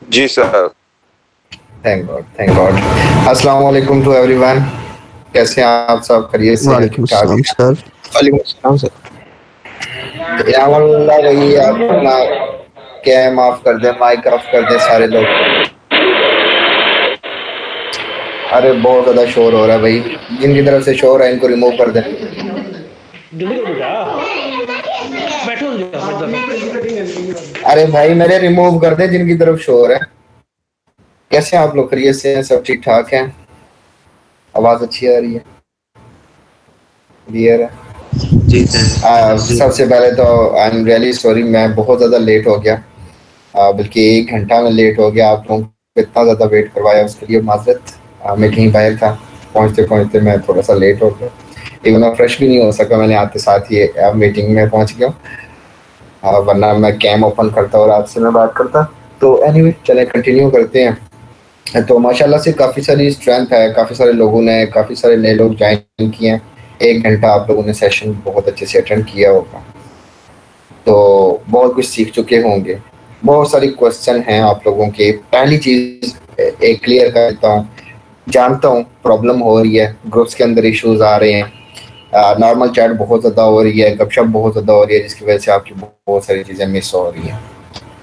जी sir. Thank God, thank God. अस्सलाम वालेकुम to everyone. कैसे हैं आप सब? खैरियत से हैं? वालेकुम ठीक ठाक? अस्सलाम सर। वालेकुम सलाम सर। या अल्लाह भाई, आप अपना कैम ऑफ कर दें, माइक ऑफ कर दें सारे लोग। अरे बहुत ज्यादा शोर हो रहा है भाई, जिनकी तरफ से शोर है इनको रिमूव कर दें। अरे भाई मेरे रिमूव कर दें जिनकी तरफ शोर है। कैसे हैं आप लोग? खैरियत से हैं? सब ठीक ठाक हैं? आवाज अच्छी आ रही है? क्लियर है? जी सर। सबसे पहले तो आई एम रियली सॉरी, मैं बहुत ज़्यादा लेट हो गया। बल्कि 1 घंटा में लेट हो गया। आप लोगों को इतना ज़्यादा वेट करवाया उसके लिए माजरत। मैं कहीं बाहर था, पहुंचते पहुंचते मैं थोड़ा सा लेट हो गया। एक मैं फ्रेश भी नहीं हो सका, मैंने आते साथ ही मीटिंग में पहुंच गया। वरना मैं कैम ओपन करता और आपसे मैं बात करता। तो एनीवे चले कंटिन्यू करते हैं। तो माशाल्लाह से काफ़ी सारी स्ट्रेंथ है, काफ़ी सारे लोगों ने, काफ़ी सारे नए लोग ज्वाइन किए हैं। 1 घंटा आप लोगों ने सेशन बहुत अच्छे से अटेंड किया होगा, तो बहुत कुछ सीख चुके होंगे। बहुत सारी क्वेश्चन हैं आप लोगों के। पहली चीज़ एक क्लियर कर देता हूँ, जानता हूँ प्रॉब्लम हो रही है, ग्रुप्स के अंदर इश्यूज आ रहे हैं, नॉर्मल चैट बहुत ज़्यादा हो रही है, गपशप बहुत ज़्यादा हो रही है, जिसकी वजह से आपकी बहुत सारी चीज़ें मिस हो रही हैं।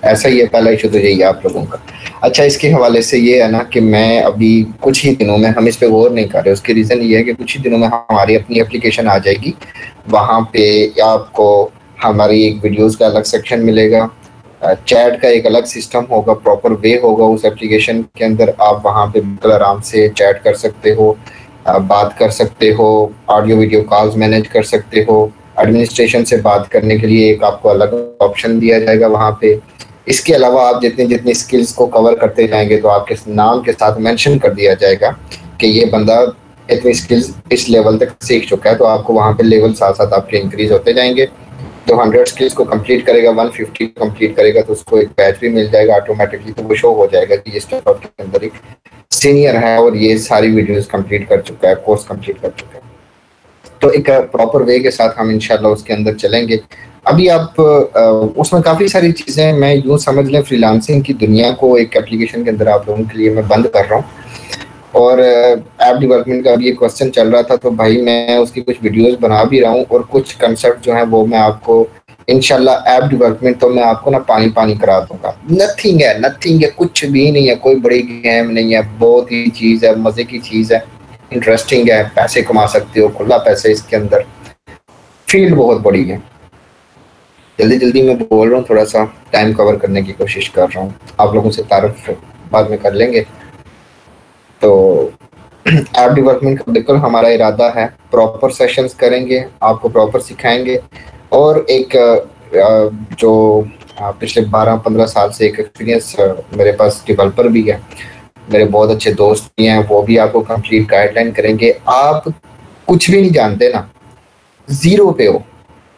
ऐसा ही है, पहला इशू तो यही है आप लोगों का। अच्छा, इसके हवाले से ये है ना कि मैं अभी कुछ ही दिनों में, हम इस पे गौर नहीं कर रहे, उसकी रीज़न ये है कि कुछ ही दिनों में हमारी अपनी एप्लीकेशन आ जाएगी। वहाँ पे आपको हमारी एक वीडियोस का अलग सेक्शन मिलेगा, चैट का एक अलग सिस्टम होगा, प्रॉपर वे होगा उस एप्लीकेशन के अंदर। आप वहाँ पे बिल्कुल आराम से चैट कर सकते हो, बात कर सकते हो, ऑडियो वीडियो कॉल्स मैनेज कर सकते हो। एडमिनिस्ट्रेशन से बात करने के लिए एक आपको अलग ऑप्शन दिया जाएगा वहाँ पे। इसके अलावा आप जितनी जितनी स्किल्स को कवर करते जाएंगे तो आपके नाम के साथ मेंशन कर दिया जाएगा कि ये बंदा इतनी स्किल्स इस लेवल तक सीख चुका है। तो आपको वहाँ पे लेवल साथ साथ आपके इंक्रीज होते जाएंगे। तो 100 स्किल्स को कंप्लीट करेगा, 150 कंप्लीट करेगा तो उसको एक बैच भी मिल जाएगा ऑटोमेटिकली। तो वो शो हो जाएगा कि ये स्टार्टअप के अंदर एक सीनियर है और ये सारी वीडियोस कंप्लीट कर चुका है, कोर्स कंप्लीट कर चुका है। तो एक प्रॉपर वे के साथ हम इंशाल्लाह उसके अंदर चलेंगे। अभी आप उसमें काफ़ी सारी चीज़ें, मैं यूँ समझ लें फ्रीलांसिंग की दुनिया को एक एप्लीकेशन के अंदर आप लोगों के लिए मैं बंद कर रहा हूँ। और ऐप डेवलपमेंट का अभी ये क्वेश्चन चल रहा था, तो भाई मैं उसकी कुछ वीडियोस बना भी रहा हूँ और कुछ कंसेप्ट जो है वो मैं आपको इंशाल्लाह, ऐप डेवलपमेंट तो मैं आपको ना पानी पानी करा दूंगा। नथिंग है, नथिंग है, कुछ भी नहीं है, कोई बड़ी गेम नहीं है, बहुत ही चीज़ है, मज़े की चीज़ है, इंटरेस्टिंग है, पैसे कमा सकते हो, खुला पैसे इसके अंदर, फील्ड बहुत बड़ी है। जल्दी जल्दी मैं बोल रहा हूँ, थोड़ा सा टाइम कवर करने की कोशिश कर रहा हूँ। आप लोगों से तारुफ बाद में कर लेंगे। तो ऐप डेवलपमेंट का बिल्कुल हमारा इरादा है, प्रॉपर सेशंस करेंगे, आपको प्रॉपर सिखाएंगे। और एक जो पिछले 12-15 साल से एक एक्सपीरियंस मेरे पास डेवलपर भी है, मेरे बहुत अच्छे दोस्त भी हैं, वो भी आपको कंप्लीट गाइडलाइन करेंगे। आप कुछ भी नहीं जानते ना, जीरो पे हो,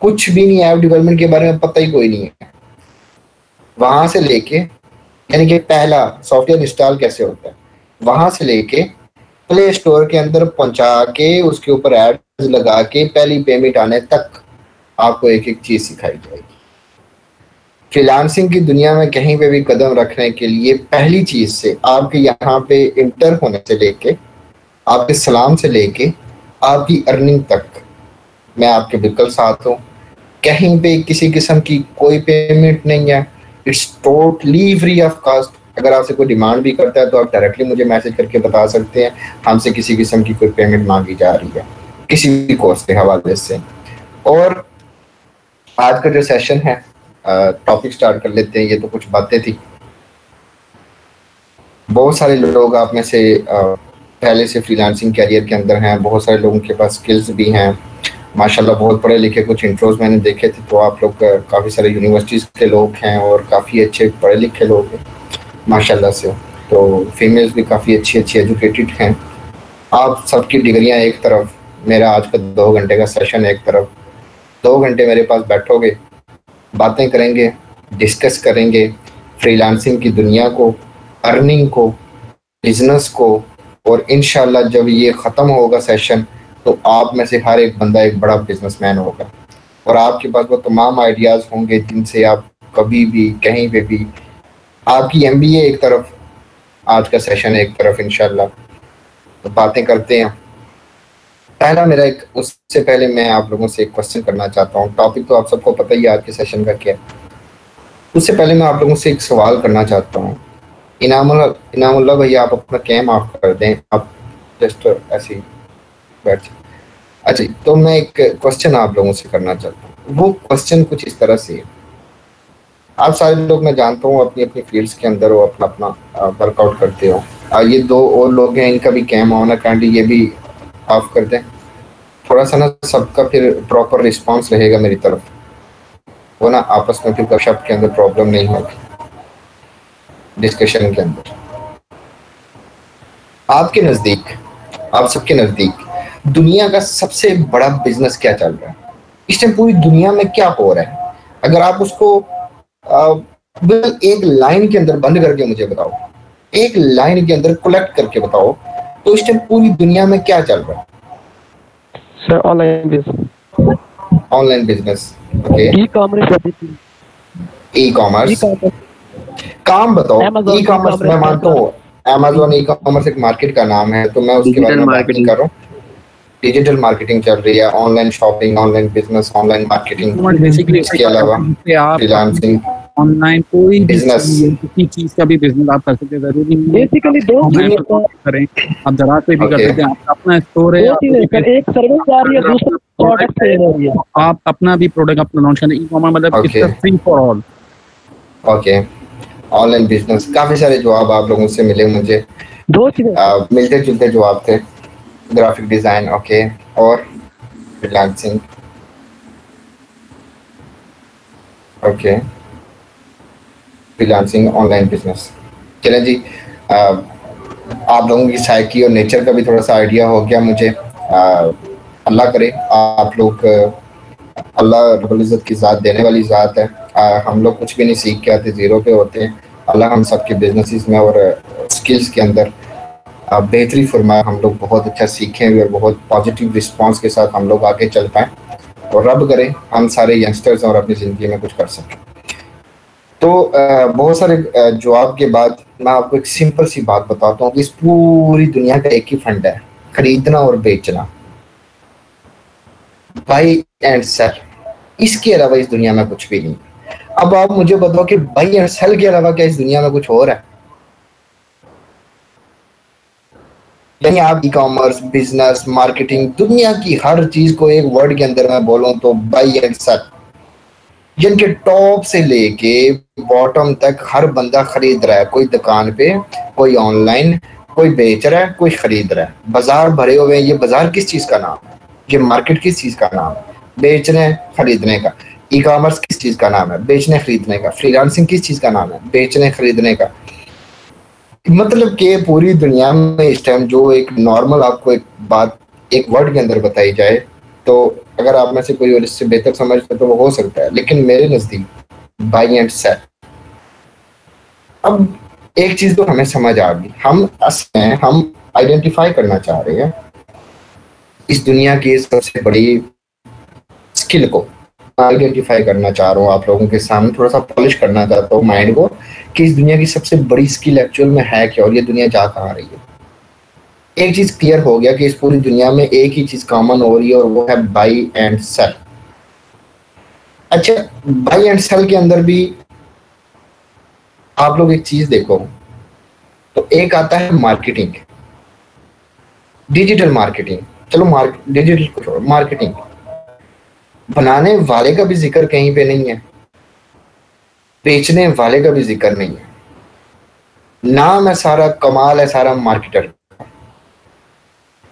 कुछ भी नहीं, ऐप डेवलपमेंट के बारे में पता ही कोई नहीं है, वहां से लेके, यानी कि पहला सॉफ्टवेयर इंस्टॉल कैसे होता है, वहां से लेके प्ले स्टोर के अंदर पहुंचा के उसके ऊपर एड्स लगा के पहली पेमेंट आने तक आपको एक एक चीज सिखाई जाएगी। फ्रीलांसिंग की दुनिया में कहीं पे भी कदम रखने के लिए पहली चीज से आपके यहाँ पे इंटर होने से लेके, आपके सलाम से लेके आपकी अर्निंग तक मैं आपके बिल्कुल साथ हूँ। कहीं पे किसी किस्म की कोई पेमेंट नहीं है, it's totally free of cost. अगर आपसे कोई डिमांड भी करता है तो आप डायरेक्टली मुझे मैसेज करके बता सकते हैं हमसे किसी किस्म की कोई पेमेंट मांगी जा रही है किसी भी कोर्स के हवाले से। और आज का जो सेशन है, टॉपिक स्टार्ट कर लेते हैं। ये तो कुछ बातें थी। बहुत सारे लोग आप में से पहले से फ्रीलांसिंग कैरियर के अंदर हैं, बहुत सारे लोगों के पास स्किल्स भी हैं माशाल्लाह, बहुत पढ़े लिखे। कुछ इंट्रोज मैंने देखे थे तो आप लोग काफ़ी सारे यूनिवर्सिटीज़ के लोग हैं और काफ़ी अच्छे पढ़े लिखे लोग हैं माशाल्लाह से। तो फीमेल्स भी काफ़ी अच्छी अच्छी एजुकेटेड हैं। आप सबकी डिग्रियां एक तरफ, मेरा आज का 2 घंटे का सेशन एक तरफ। 2 घंटे मेरे पास बैठोगे, बातें करेंगे, डिस्कस करेंगे फ्रीलांसिंग की दुनिया को, अर्निंग को, बिजनेस को। और इंशाल्लाह जब ये ख़त्म होगा सेशन तो आप में से हर एक बंदा एक बड़ा बिजनेसमैन होगा और आपके पास वो तमाम आइडियाज़ होंगे जिनसे आप कभी भी कहीं पे भी आपकी एमबीए एक तरफ, आज का सेशन एक तरफ, इंशाल्लाह तो बातें करते हैं। पहला मेरा एक, उससे पहले मैं आप लोगों से एक क्वेश्चन करना चाहता हूँ। टॉपिक तो आप सबको पता ही है आज के सेशन का क्या है। उससे पहले मैं आप लोगों से एक सवाल करना चाहता हूँ। इनामुल्लाह भैया, आप अपना कैम ऑफ कर दें, आप जस्ट ऐसे ही बैठ जाए। अच्छा, तो मैं एक क्वेश्चन आप लोगों से करना चाहता हूँ। वो क्वेश्चन कुछ इस तरह से है। आप सारे लोग, मैं जानता हूँ, अपनी अपनी फील्ड्स के अंदर वो अपना अपना वर्कआउट करते हो। ये दो और लोग हैं, इनका भी कैम ऑन है, काइंडली ये भी ऑफ कर दें। थोड़ा सा ना सबका फिर प्रॉपर रिस्पांस रहेगा मेरी तरफ, वो ना आपस में फिर गपशप के अंदर प्रॉब्लम नहीं होगी डिस्कशन के अंदर। आपके नज़दीक, आप सबके नज़दीक दुनिया का सबसे बड़ा बिजनेस क्या चल रहा है इस टाइम? पूरी दुनिया में क्या हो रहा है? अगर आप उसको एक लाइन के अंदर बंद करके मुझे बताओ, एक लाइन के अंदर कलेक्ट करके बताओ, तो इस टाइम पूरी दुनिया में क्या चल रहा है? Sir online business. Online business, okay. E commerce, e commerce काम बताओ। ई कॉमर्स मैं मानता हूँ, अमेज़न ई कॉमर्स एक मार्केट का नाम है, तो मैं उसके बारे में बात नहीं कर रहा हूँ। डिजिटल मार्केटिंग चल रही है, online shopping, online business, online marketing, basically इसके अलावा फ्रीलांसिंग, ऑनलाइन कोई बिजनेस, किसी चीज का भी बिजनेस आप कर सकते हैं। जरूरी नहीं बेसिकली दो करें, आप जरात पे भी कर सकते हैं। आपका अपना स्टोर है, एक सर्विस आ रही है, दूसरा प्रोडक्ट सेल हो रही है, आप अपना भी प्रोडक्ट अपना लॉन्च करें। ई कॉमर्स मतलब it's free for all. Okay. Online business, काफी सारे जवाब आप लोगों से मिले मुझे, दो चीजें मिलते जुलते जवाब थे। ग्राफिक डिजाइन, ओके, और freelancing, okay, freelancing, online business. चलें जी, आप लोगों की साइकी और नेचर का भी थोड़ा सा आइडिया हो गया मुझे। अल्लाह करे आप लोग, अल्लाह रब्बुल इज़्ज़त की ज़ात देने वाली ज़ात है। हम लोग कुछ भी नहीं सीख के आते, ज़ीरो पे होते हैं। अल्लाह हम सब के बिजनेसेस में और स्किल्स के अंदर बेहतरी फरमाए, हम लोग बहुत अच्छा सीखें और बहुत पॉजिटिव रिस्पांस के साथ हम लोग आगे चल पाएँ, और रब करे हम सारे यंगस्टर्स और अपनी ज़िंदगी में कुछ कर सकें। तो बहुत सारे जवाब के बाद मैं आपको एक सिंपल सी बात बताता हूँ कि इस पूरी दुनिया का एक ही फंड है, खरीदना और बेचना, बाई एंड सेल। इसके अलावा इस दुनिया में कुछ भी नहीं। अब आप मुझे बताओ कि बाई एंड सेल के अलावा क्या इस दुनिया में कुछ और है? यानी आप ई कॉमर्स, बिजनेस, मार्केटिंग, दुनिया की हर चीज को एक वर्ड के अंदर मैं बोलूं तो बाई एंड सेल, जिनके टॉप से लेके बॉटम तक हर बंदा खरीद रहा है। कोई दुकान पे, कोई ऑनलाइन, कोई बेच रहा है, कोई खरीद रहा है। बाजार भरे हुए हैं। ये बाजार किस चीज का नाम है? ये मार्केट किस चीज का नाम है? बेचने खरीदने का। ई कॉमर्स किस चीज का नाम है? बेचने खरीदने का। फ्रीलांसिंग किस चीज का नाम है? बेचने खरीदने का। मतलब कि पूरी दुनिया में इस टाइम जो एक नॉर्मल आपको एक बात एक वर्ड के अंदर बताई जाए, तो अगर आप में से कोई और इससे बेहतर समझते तो वो हो सकता है, लेकिन मेरे नजदीक बाई एंड सेल। अब एक चीज तो हमें समझ आ गई, हम आइडेंटिफाई करना चाह रहे हैं इस दुनिया की सबसे बड़ी स्किल को आइडेंटिफाई करना चाह रहा हूँ, आप लोगों के सामने थोड़ा सा पॉलिश करना चाहता हूँ माइंड को, कि इस दुनिया की सबसे बड़ी स्किल एक्चुअल में है क्या और ये दुनिया जा कहाँ रही है। एक चीज क्लियर हो गया कि इस पूरी दुनिया में एक ही चीज कॉमन हो रही है, और वो है बाई एंड सेल। अच्छा, बाई एंड सेल के अंदर भी आप लोग एक चीज देखो, तो एक आता है मार्केटिंग, डिजिटल मार्केटिंग। चलो डिजिटल को छोड़ो, मार्केटिंग। बनाने वाले का भी जिक्र कहीं पे नहीं है, बेचने वाले का भी जिक्र नहीं है। नाम है सारा, कमाल है सारा मार्केटर।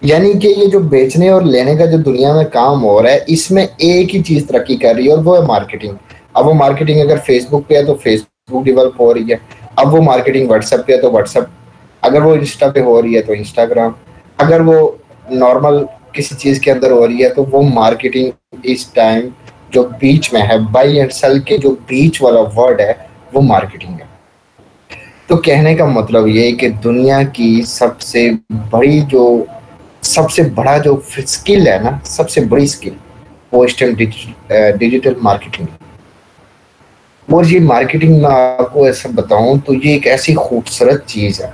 यानी कि ये जो बेचने और लेने का जो दुनिया में काम हो रहा है, इसमें एक ही चीज तरक्की कर रही है, और वो है मार्केटिंग। अब वो मार्केटिंग अगर फेसबुक पे है तो फेसबुक डेवलप हो रही है। अब वो मार्केटिंग व्हाट्सएप पे है तो व्हाट्सएप, अगर वो इंस्टा पे हो रही है तो इंस्टाग्राम, अगर वो नॉर्मल किसी चीज के अंदर हो रही है तो वो मार्केटिंग इस टाइम जो बीच में है, बाई एंड सेल के जो बीच वाला वर्ड है वो मार्केटिंग है। तो कहने का मतलब ये है कि दुनिया की सबसे बड़ा जो स्किल है ना, सबसे बड़ी स्किल, वो इस टाइम डिजिटल मार्केटिंग है। और ये मार्केटिंग में आपको ऐसा बताऊं तो ये एक ऐसी खूबसूरत चीज है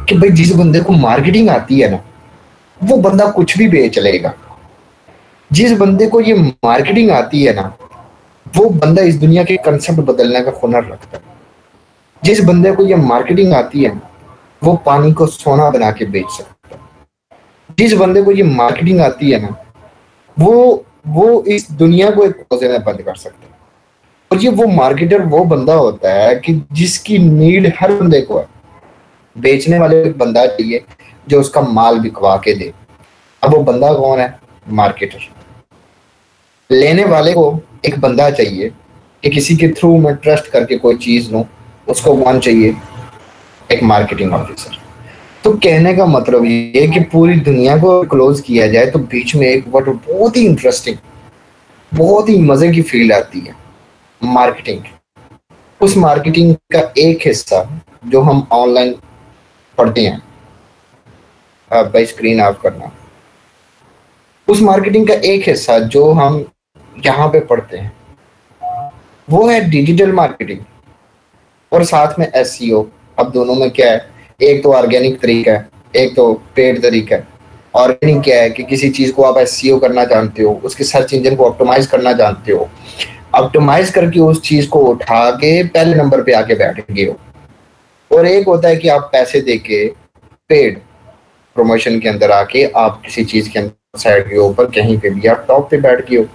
कि भाई जिस बंदे को मार्केटिंग आती है ना, वो बंदा कुछ भी बेच लेगा। जिस बंदे को ये मार्केटिंग आती है ना, वो बंदा इस दुनिया के कंसेप्ट बदलने का हुनर रखता है। जिस बंदे को ये मार्केटिंग आती है ना, वो पानी को सोना बना के बेच सकता है। जिस बंदे को ये मार्केटिंग आती है ना, वो इस दुनिया को एक कोने में बंद कर सकता है। और ये वो मार्केटर वो बंदा होता है कि जिसकी नीड हर बंदे को है। बेचने वाले एक बंदा चाहिए जो उसका माल बिकवा के दे। अब वो बंदा कौन है? मार्केटर। लेने वाले को एक बंदा चाहिए कि किसी के थ्रू मैं ट्रस्ट करके कोई चीज लूं, उसको कौन चाहिए? एक मार्केटिंग ऑफिसर। तो कहने का मतलब ये है कि पूरी दुनिया को क्लोज किया जाए तो बीच में एक वर्ड बहुत ही इंटरेस्टिंग, बहुत ही मजे की फील्ड आती है, मार्केटिंग। उस मार्केटिंग का एक हिस्सा जो हम ऑनलाइन पढ़ते हैं, आप भाई स्क्रीन ऑफ करना। उस मार्केटिंग का एक हिस्सा जो हम यहाँ पे पढ़ते हैं वो है डिजिटल मार्केटिंग और साथ में एसईओ। अब दोनों में क्या है? एक तो ऑर्गेनिक तरीका है, एक तो पेड तरीका है। ऑर्गेनिक क्या है कि किसी चीज को आप एसईओ करना जानते हो, उसके सर्च इंजन को ऑप्टिमाइज करना जानते हो, ऑप्टिमाइज करके उस चीज को उठा के पहले नंबर पे आके बैठ गए हो। और एक होता है कि आप पैसे देके पेड प्रमोशन के अंदर आके आप किसी चीज के अंदर साइड के ऊपर कहीं पे भी आप टॉप पे बैठ गए हो।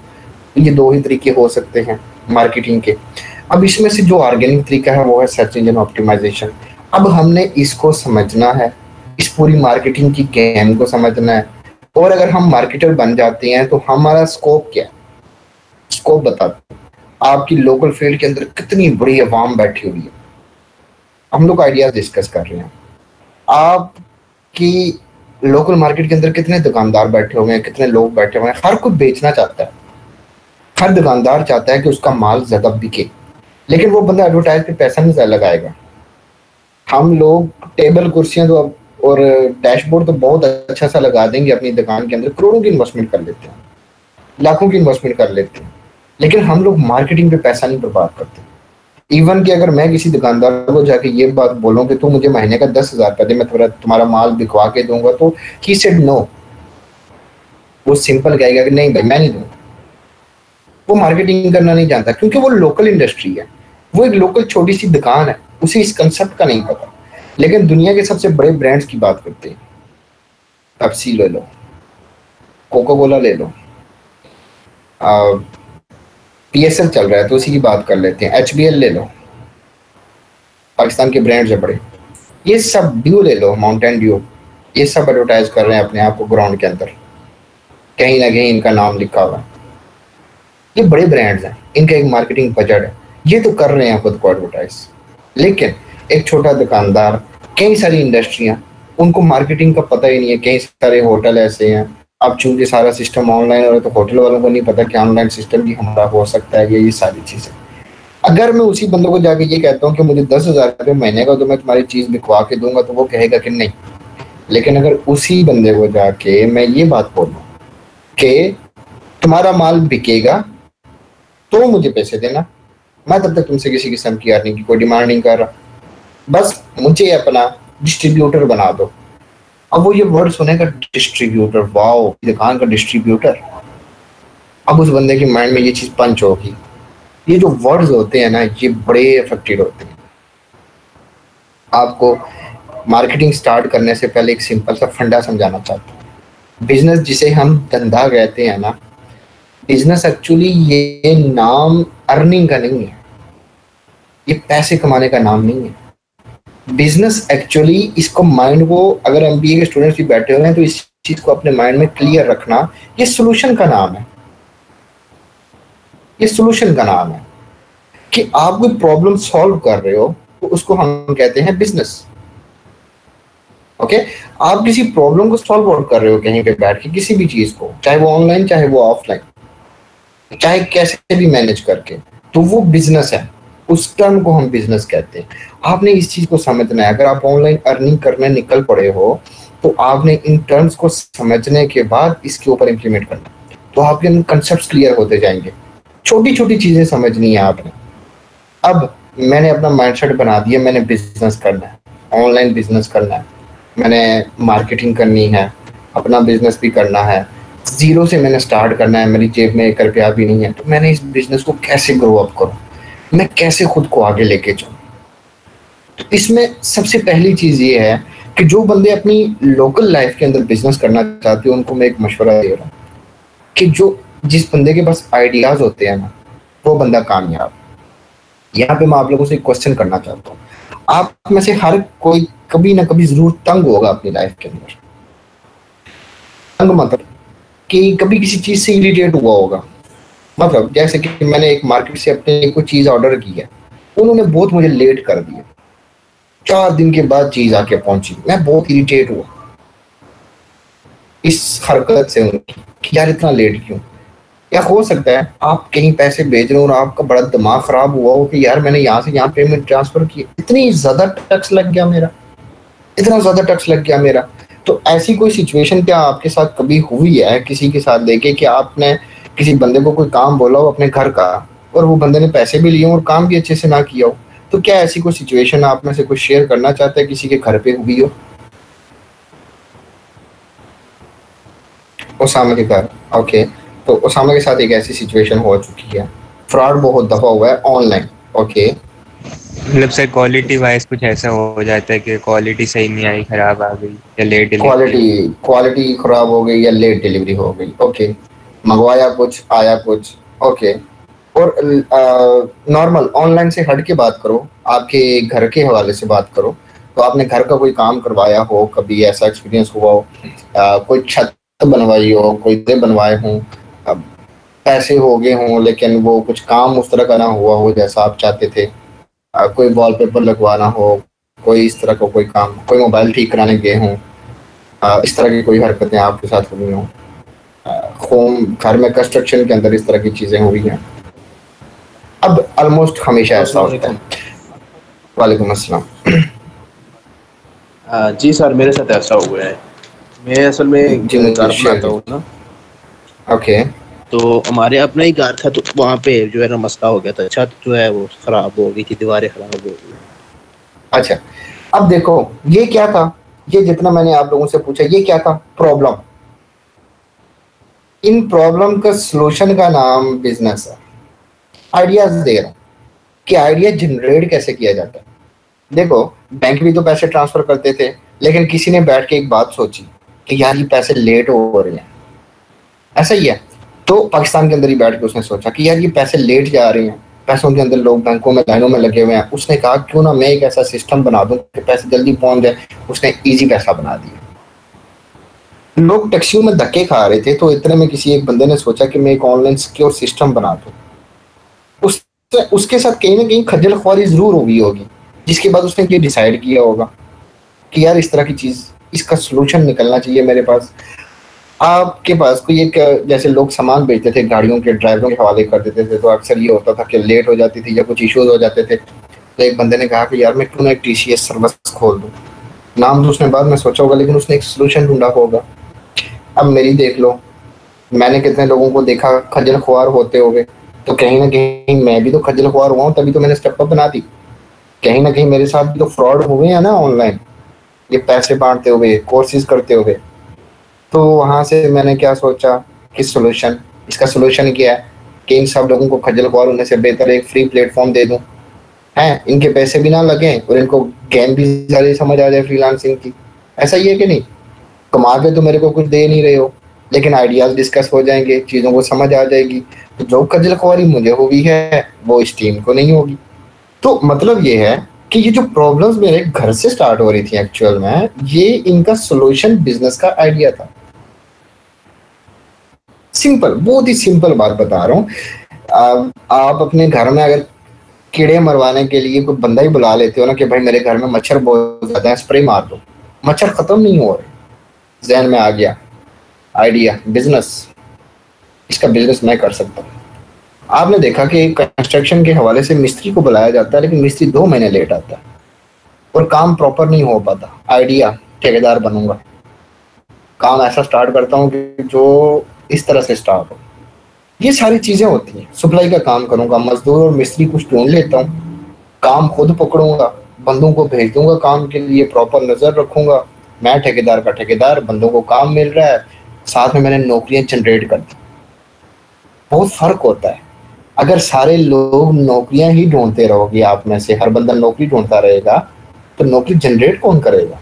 ये दो ही तरीके हो सकते हैं मार्केटिंग के। अब इसमें से जो ऑर्गेनिक तरीका है वो है सर्च इंजन ऑप्टिमाइजेशन। अब हमने इसको समझना है, इस पूरी मार्केटिंग की गेम को समझना है। और अगर हम मार्केटर बन जाते हैं तो हमारा स्कोप क्या है? स्कोप बताते हैं आपकी लोकल फील्ड के अंदर कितनी बड़ी आवाम बैठी हुई है। हम लोग आइडियाज डिस्कस कर रहे हैं। आपकी लोकल मार्केट के अंदर कितने दुकानदार बैठे हुए हैं, कितने लोग बैठे हुए हैं। हर कोई बेचना चाहता है, हर दुकानदार चाहता है कि उसका माल ज्यादा बिके, लेकिन वो बंदा एडवर्टाइज पे पैसा नहीं ज्यादा लगाएगा। हम लोग टेबल कुर्सियां तो और डैशबोर्ड तो बहुत अच्छा सा लगा देंगे अपनी दुकान के अंदर, करोड़ों की इन्वेस्टमेंट कर लेते हैं, लाखों की इन्वेस्टमेंट कर लेते हैं, लेकिन हम लोग मार्केटिंग पे पैसा नहीं बर्बाद करते। इवन कि अगर मैं किसी दुकानदार को जाके ये बात बोलूं कि तू मुझे महीने का 10,000 रुपये दे, मैं तुम्हारा माल बिकवा के दूंगा, तो ही सेड नो। वो सिंपल कहेगा कि नहीं भाई मैं नहीं दूंगा। वो मार्केटिंग करना नहीं जानता क्योंकि वो लोकल इंडस्ट्री है, वो एक लोकल छोटी सी दुकान है, उसे इस कंसेप्ट का नहीं पता। लेकिन दुनिया के सबसे बड़े ब्रांड्स की बात करते हैं, पेप्सी ले लो, कोका कोला ले लो, पीएसएल चल रहा है तो उसी की बात कर लेते हैं, एचबीएल ले लो, पाकिस्तान के ब्रांड्स है बड़े, ये सब, ड्यू ले लो, माउंटेन ड्यू, ये सब एडवर्टाइज कर रहे हैं अपने आप को ग्राउंड के अंदर, कहीं ना कहीं इनका नाम लिखा हुआ है। ये बड़े ब्रांड्स हैं, इनका एक मार्केटिंग बजट है, ये तो कर रहे हैं खुद को एडवर्टाइज। लेकिन एक छोटा दुकानदार, कई सारी इंडस्ट्रियां, उनको मार्केटिंग का पता ही नहीं है। कई सारे होटल ऐसे हैं, अब चूंकि सारा सिस्टम ऑनलाइन हो रहा है तो होटल वालों को नहीं पता कि ऑनलाइन सिस्टम भी हमारा हो सकता है। ये सारी चीजें, अगर मैं उसी बंदे को जाके ये कहता हूँ कि मुझे 10,000 रुपये महीने का तो मैं तुम्हारी चीज बिकवा के दूंगा, तो वो कहेगा कि नहीं। लेकिन अगर उसी बंदे को जाके मैं ये बात बोलूँ कि तुम्हारा माल बिकेगा तो मुझे पैसे देना, मैं तब तक तुमसे किसी किस्म की अर्निंग की कोई डिमांड नहीं कर रहा, बस मुझे अपना डिस्ट्रीब्यूटर बना दो। अब वो ये वर्ड सुनेगा, डिस्ट्रीब्यूटर, वाओ, दुकान का डिस्ट्रीब्यूटर। अब उस बंदे के माइंड में ये चीज पंच होगी। ये जो वर्ड्स होते हैं ना, ये बड़े इफेक्टिव होते हैं। आपको मार्केटिंग स्टार्ट करने से पहले एक सिंपल सा फंडा समझाना चाहता हूँ। बिजनेस जिसे हम धंधा कहते हैं ना, बिजनेस एक्चुअली ये नाम अर्निंग का नहीं है, ये पैसे कमाने का नाम नहीं है। बिजनेस एक्चुअली, इसको माइंड को, अगर एमबीए के स्टूडेंट्स भी बैठे हुए हैं तो इस चीज को अपने माइंड में क्लियर रखना, ये सोल्यूशन का नाम है। ये सोल्यूशन का नाम है कि आप कोई प्रॉब्लम सॉल्व कर रहे हो तो उसको हम कहते हैं बिजनेस। ओके, आप किसी प्रॉब्लम को सॉल्व आउट कर रहे हो कहीं पे बैठ के, किसी भी चीज को, चाहे वो ऑनलाइन चाहे वो ऑफलाइन, चाहे कैसे भी मैनेज करके, तो वो बिजनेस है। उस टर्म को हम बिजनेस कहते हैं। आपने इस चीज को समझना है। अगर आप ऑनलाइन अर्निंग करने निकल पड़े हो तो आपने इन टर्म्स को समझने के बाद इसके ऊपर इंप्लीमेंट करना, तो आपके कंसेप्ट क्लियर होते जाएंगे। छोटी छोटी चीजें समझनी है आपने। अब मैंने अपना माइंडसेट बना दिया, मैंने बिजनेस करना है, ऑनलाइन बिजनेस करना है, मैंने मार्केटिंग करनी है, अपना बिजनेस भी करना है, जीरो से मैंने स्टार्ट करना है, मेरी जेब में 1 रुपया भी नहीं है, तो मैंने इस बिजनेस को कैसे ग्रो अप करूँ, मैं कैसे खुद को आगे लेके जाऊँ। तो इसमें सबसे पहली चीज़ ये है कि जो बंदे अपनी लोकल लाइफ के अंदर बिजनेस करना चाहते हैं उनको मैं एक मशवरा दे रहा हूँ कि जो जिस बंदे के पास आइडियाज़ होते हैं ना, वो बंदा कामयाब। यहाँ पे मैं आप लोगों से एक क्वेश्चन करना चाहता हूँ, आप में से हर कोई कभी ना कभी जरूर तंग होगा अपनी लाइफ के अंदर। तंग मतलब कि कभी किसी चीज से इरिटेट हुआ होगा, मतलब जैसे कि मैंने एक मार्केट से अपने लिए कोई चीज ऑर्डर की है, उन्होंने बहुत मुझे लेट कर दिया, 4 दिन के बाद चीज आके पहुंची, मैं बहुत इरिटेट हुआ इस हरकत से उनकी कि यार इतना लेट क्यों। या हो सकता है आप कहीं पैसे भेज रहे हो और आपका बड़ा दिमाग खराब हुआ हो कि यार मैंने यहाँ से यहाँ पेमेंट ट्रांसफर की, इतनी ज्यादा टैक्स लग गया मेरा, इतना ज्यादा टैक्स लग गया मेरा। तो ऐसी कोई सिचुएशन क्या आपके साथ कभी हुई है किसी के साथ लेके कि आपने किसी बंदे को कोई काम बोला हो अपने घर का और वो बंदे ने पैसे भी लिए और काम भी अच्छे से ना किया हो? तो क्या ऐसी कोई सिचुएशन आप में से कुछ शेयर करना चाहते हैं किसी के घर पे हुई हो? उसामा के घर, ओके। तो उसामा के साथ एक ऐसी सिचुएशन हो चुकी है, फ्रॉड बहुत दफा हुआ है ऑनलाइन, ओके। मतलब सर क्वालिटी वाइज कुछ ऐसा हो जाता है कि क्वालिटी सही नहीं आई, खराब आ गई या लेट डिलीवरी, क्वालिटी खराब हो गई या लेट डिलीवरी हो गई, ओके। मंगवाया कुछ आया कुछ, ओके। और नॉर्मल ऑनलाइन से हट के बात करो, आपके घर के हवाले से बात करो, तो आपने घर का कोई काम करवाया हो, कभी ऐसा एक्सपीरियंस हुआ हो, कोई छत बनवाई हो, कोई बनवाए हों, पैसे हो गए हों लेकिन वो कुछ काम उस तरह का ना हुआ हो जैसा आप चाहते थे, कोई वॉलपेपर लगवाना हो, कोई इस तरह का कोई काम, कोई मोबाइल ठीक कराने गए हों, इस तरह की कोई हरकतें आपके साथ हुई हों, होम घर में कंस्ट्रक्शन के अंदर इस तरह की चीज़ें हुई हैं। अब ऑलमोस्ट हमेशा ऐसा होता है। वालेकुम अस्सलाम। जी सर, मेरे साथ ऐसा हुआ है। मैं असल में जी, घर बनाता हूँ ना, ओके। तो हमारे अपना ही घर था, तो वहाँ पे जो है ना मसला हो गया था, छत जो है वो खराब हो गई थी, दीवारें खराब हो गई। अच्छा, अब देखो ये क्या था, ये जितना मैंने आप लोगों से पूछा ये क्या था, प्रॉब्लम। इन प्रॉब्लम का सलूशन का नाम बिजनेस है। आइडियाज दे रहा हूँ कि आइडिया जनरेट कैसे किया जाता है। देखो बैंक भी तो पैसे ट्रांसफर करते थे, लेकिन किसी ने बैठ के एक बात सोची कि यार ये पैसे लेट हो रहे हैं, ऐसा ही है। तो पाकिस्तान के अंदर ही बैठ के उसने सोचा कि यार ये पैसे लेट जा रहे हैं, पैसों के अंदर लोग बैंकों में लाइनों में लगे हुए हैं। उसने कहा क्यों ना मैं एक ऐसा सिस्टम बना दूं कि पैसे जल्दी पहुंच जाए। उसने इजी पैसा बना दिया। लोग टैक्सियों में धक्के खा रहे थे, तो इतने में किसी एक बंदे ने सोचा कि मैं एक ऑनलाइन सिक्योर सिस्टम बना दूं। उसके साथ कहीं ना कहीं खज्जल ख्वारी जरूर हुई होगी, जिसके बाद उसने ये डिसाइड किया होगा कि यार इस तरह की चीज़, इसका सोल्यूशन निकलना चाहिए मेरे पास। आपके पास कोई एक, जैसे लोग सामान बेचते थे, गाड़ियों के ड्राइवरों के हवाले कर देते थे, तो अक्सर ये होता था कि लेट हो जाती थी या कुछ इश्यूज हो जाते थे। तो एक बंदे ने कहा कि यार मैं क्यों ना एक TCS सर्विस खोल दूँ। नाम तो उसने बाद में सोचा होगा, लेकिन उसने एक सोल्यूशन ढूंढा होगा। अब मेरी देख लो, मैंने कितने लोगों को देखा खज्जल ख्वार होते हुए, तो कहीं ना कहीं मैं भी तो खज्जल ख्वार हुआ हूँ, तभी तो मैंने स्टेप अप बना दी। कहीं ना कहीं मेरे साथ भी तो फ्रॉड हुए हैं ना ऑनलाइन, ये पैसे बांटते हुए, कोर्सेज करते हुए। तो वहाँ से मैंने क्या सोचा कि सोल्यूशन, इसका सोल्यूशन क्या है कि इन सब लोगों को खज्जल ख्वार होने से बेहतर एक फ्री प्लेटफॉर्म दे दूँ, हैं, इनके पैसे भी ना लगें और इनको गेम भी सारी समझ आ जाए फ्रीलांसिंग की। ऐसा ही है कि नहीं? कमा के तो मेरे को कुछ दे नहीं रहे हो, लेकिन आइडियाज डिस्कस हो जाएंगे, चीज़ों को समझ आ जाएगी। तो जो खज्जल ख्वारी मुझे हुई है वो इस टीम को नहीं होगी। तो मतलब ये है कि ये जो प्रॉब्लम्स मेरे घर से स्टार्ट हो रही थी एक्चुअल में, ये इनका सॉल्यूशन बिजनेस का आइडिया था। सिंपल, बहुत ही सिंपल बात बता रहा हूँ। आप अपने घर में अगर कीड़े मरवाने के लिए कोई बंदा ही बुला लेते हो ना कि भाई मेरे घर में मच्छर बहुत ज्यादा है, स्प्रे मार दो, मच्छर खत्म नहीं हो रहे। जहन में आ गया आइडिया, बिजनेस, इसका बिजनेस मैं कर सकता हूँ। आपने देखा कि कंस्ट्रक्शन के हवाले से मिस्त्री को बुलाया जाता है, लेकिन मिस्त्री 2 महीने लेट आता है और काम प्रॉपर नहीं हो पाता। आइडिया, ठेकेदार बनूंगा, काम ऐसा स्टार्ट करता हूँ कि जो इस तरह से स्टार्ट हो। ये सारी चीज़ें होती हैं। सप्लाई का काम करूँगा, मजदूर और मिस्त्री कुछ ढूंढ लेता हूँ, काम खुद पकड़ूंगा, बंदों को भेज दूंगा काम के लिए, प्रॉपर नजर रखूंगा, मैं ठेकेदार का ठेकेदार, बंदों को काम मिल रहा है, साथ में मैंने नौकरियां जनरेट कर दी। बहुत फर्क होता है। अगर सारे लोग नौकरियां ही ढूंढते रहोगे, आप में से हर बंदा नौकरी ढूंढता रहेगा, तो नौकरी जनरेट कौन करेगा?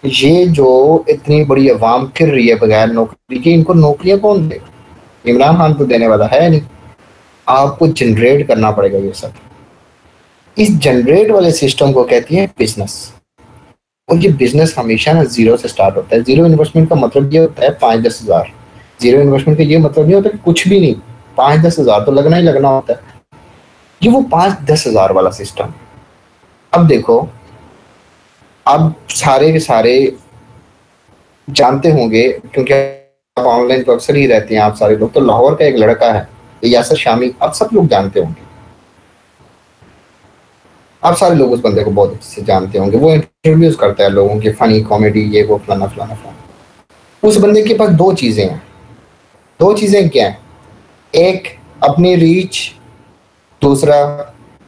ये जो इतनी बड़ी अवाम फिर रही है बगैर नौकरी के, इनको नौकरियां कौन देगा? इमरान खान तो देने वाला है नहीं, आपको जनरेट करना पड़ेगा ये सब। इस जनरेट वाले सिस्टम को कहती है बिजनेस। और ये बिजनेस हमेशा ना जीरो से स्टार्ट होता है। जीरो इन्वेस्टमेंट का मतलब ये होता है 5-10 हज़ार। जीरो इन्वेस्टमेंट का ये मतलब नहीं होता कि कुछ भी नहीं, 5-10 हज़ार तो लगना ही लगना होता है। ये वो 5-10 हज़ार वाला सिस्टम। अब देखो, अब सारे के सारे जानते होंगे, क्योंकि आप ऑनलाइन तो अक्सर ही रहते हैं आप सारे लोग, तो लाहौर का एक लड़का है यासर शामी, आप सब लोग जानते होंगे, आप सारे लोग उस बंदे को बहुत अच्छे से जानते होंगे। वो इंटरव्यूज करता है लोगों की, फनी कॉमेडी, ये वो फलाना फलाना फलाना। उस बंदे के पास दो चीजें हैं। दो चीजें क्या हैं? एक अपनी रीच, दूसरा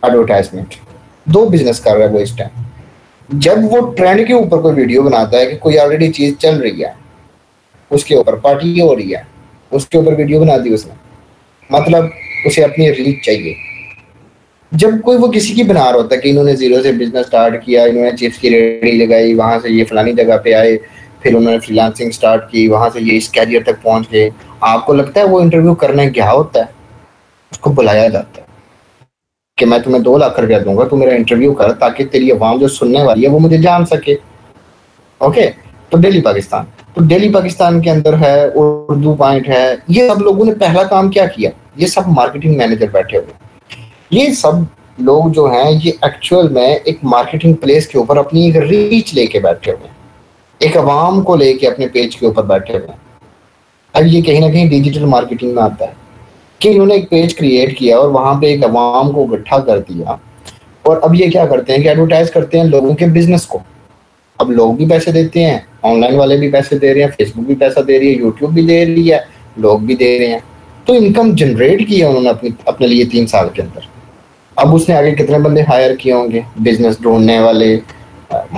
एडवर्टाइजमेंट। दो बिजनेस कर रहा है वो इस टाइम। जब वो ट्रेंड के ऊपर कोई वीडियो बनाता है कि कोई ऑलरेडी चीज चल रही है, उसके ऊपर पार्टी हो रही है, उसके ऊपर वीडियो बना दी उसने, मतलब उसे अपनी रीच चाहिए। जब कोई वो किसी की बना रहा होता है कि इन्होंने जीरो से बिजनेस स्टार्ट किया, इन्होंने चिप्स की रेडी लगाई, वहां से ये फलानी जगह पे आए, फिर उन्होंने फ्रीलांसिंग स्टार्ट की, वहां से ये इस कैरियर तक पहुंच गए, आपको लगता है वो इंटरव्यू करने गया होता है? उसको बुलाया जाता है कि मैं तुम्हें 2 लाख रुपया दूंगा, तू मेरा इंटरव्यू कर, ताकि तेरी आवाम जो सुनने वाली है वो मुझे जान सके। ओके, तो डेली पाकिस्तान, तो डेली पाकिस्तान के अंदर है, उर्दू पॉइंट है, ये सब लोगों ने पहला काम क्या किया? ये सब मार्केटिंग मैनेजर बैठे हुए, ये सब लोग जो हैं ये एक्चुअल में एक मार्केटिंग प्लेस के ऊपर अपनी एक रीच लेके बैठे हुए हैं, एक अवाम को लेके अपने पेज के ऊपर बैठे हुए हैं। अब ये कहीं ना कहीं डिजिटल मार्केटिंग में आता है कि इन्होंने एक पेज क्रिएट किया और वहां पे एक अवाम को इकट्ठा कर दिया, और अब ये क्या करते हैं कि एडवर्टाइज करते हैं लोगों के बिजनेस को। अब लोग भी पैसे देते हैं, ऑनलाइन वाले भी पैसे दे रहे हैं, फेसबुक भी पैसा दे रही है, यूट्यूब भी दे रही है, लोग भी दे रहे हैं। तो इनकम जनरेट की है उन्होंने अपने लिए 3 साल के अंदर। अब उसने आगे कितने बंदे हायर किए होंगे? बिजनेस ढूंढने वाले,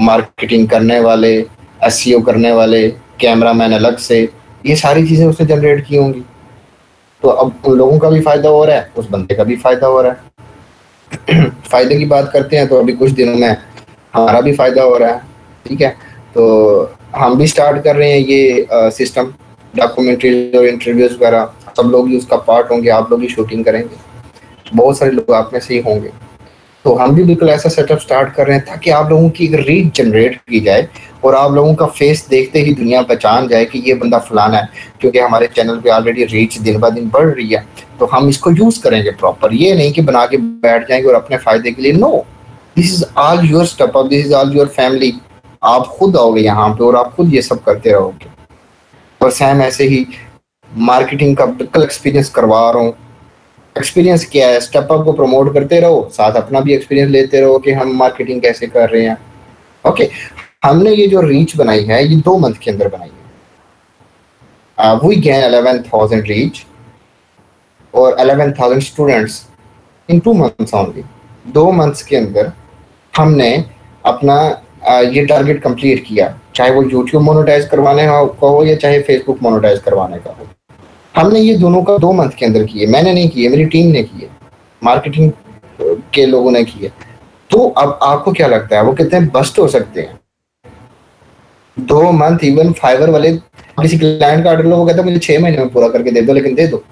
मार्केटिंग करने वाले, एसईओ करने वाले, कैमरामैन अलग से, ये सारी चीजें उसने जनरेट की होंगी। तो अब उन लोगों का भी फायदा हो रहा है, उस बंदे का भी फायदा हो रहा है। फायदे की बात करते हैं तो अभी कुछ दिनों में हमारा भी फायदा हो रहा है, ठीक है। तो हम भी स्टार्ट कर रहे हैं ये सिस्टम, डॉक्यूमेंट्रीज और इंटरव्यूज वगैरह, सब लोग ही उसका पार्ट होंगे, आप लोग ही शूटिंग करेंगे, बहुत सारे लोग आप में से ही होंगे। तो हम भी बिल्कुल ऐसा सेटअप स्टार्ट कर रहे हैं ताकि आप लोगों की एक रीच जनरेट की जाए और आप लोगों का फेस देखते ही दुनिया पहचान जाए कि ये बंदा फलाना है। क्योंकि हमारे चैनल पे ऑलरेडी रीच दिन ब दिन बढ़ रही है, तो हम इसको यूज करेंगे प्रॉपर। ये नहीं कि बना के बैठ जाएंगे और अपने फायदे के लिए, no, this is all your step, this is all your family. आप खुद आओगे यहाँ पे और आप खुद ये सब करते रहोगे। और सैम ऐसे ही मार्केटिंग का बिल्कुल एक्सपीरियंस करवा रहा हूँ। एक्सपीरियंस क्या है? स्टेप अप को प्रमोट करते रहो, साथ अपना भी एक्सपीरियंस लेते रहो कि हम मार्केटिंग कैसे कर रहे हैं। ओके, हमने ये जो रीच बनाई है ये 2 मंथ के अंदर बनाई है। वी गेन 11,000 रीच और 11,000 students in 2 months only. 2 months के अंदर हमने अपना ये टारगेट कंप्लीट किया, चाहे वो यूट्यूब मोनेटाइज करवाने का हो या चाहे फेसबुक मोनेटाइज करवाने का हो। हमने ये दोनों का 2 मंथ के अंदर किए। मैंने नहीं किए, मेरी टीम ने किए, मार्केटिंग के लोगों ने किए। तो अब आपको क्या लगता है वो कितने बस्ट हो सकते हैं? 2 मंथ। इवन फाइवर वाले किसी क्लाइंट का ऑर्डर लो, वो कहता है मुझे 6 महीने में पूरा करके दे दो, लेकिन दे दो।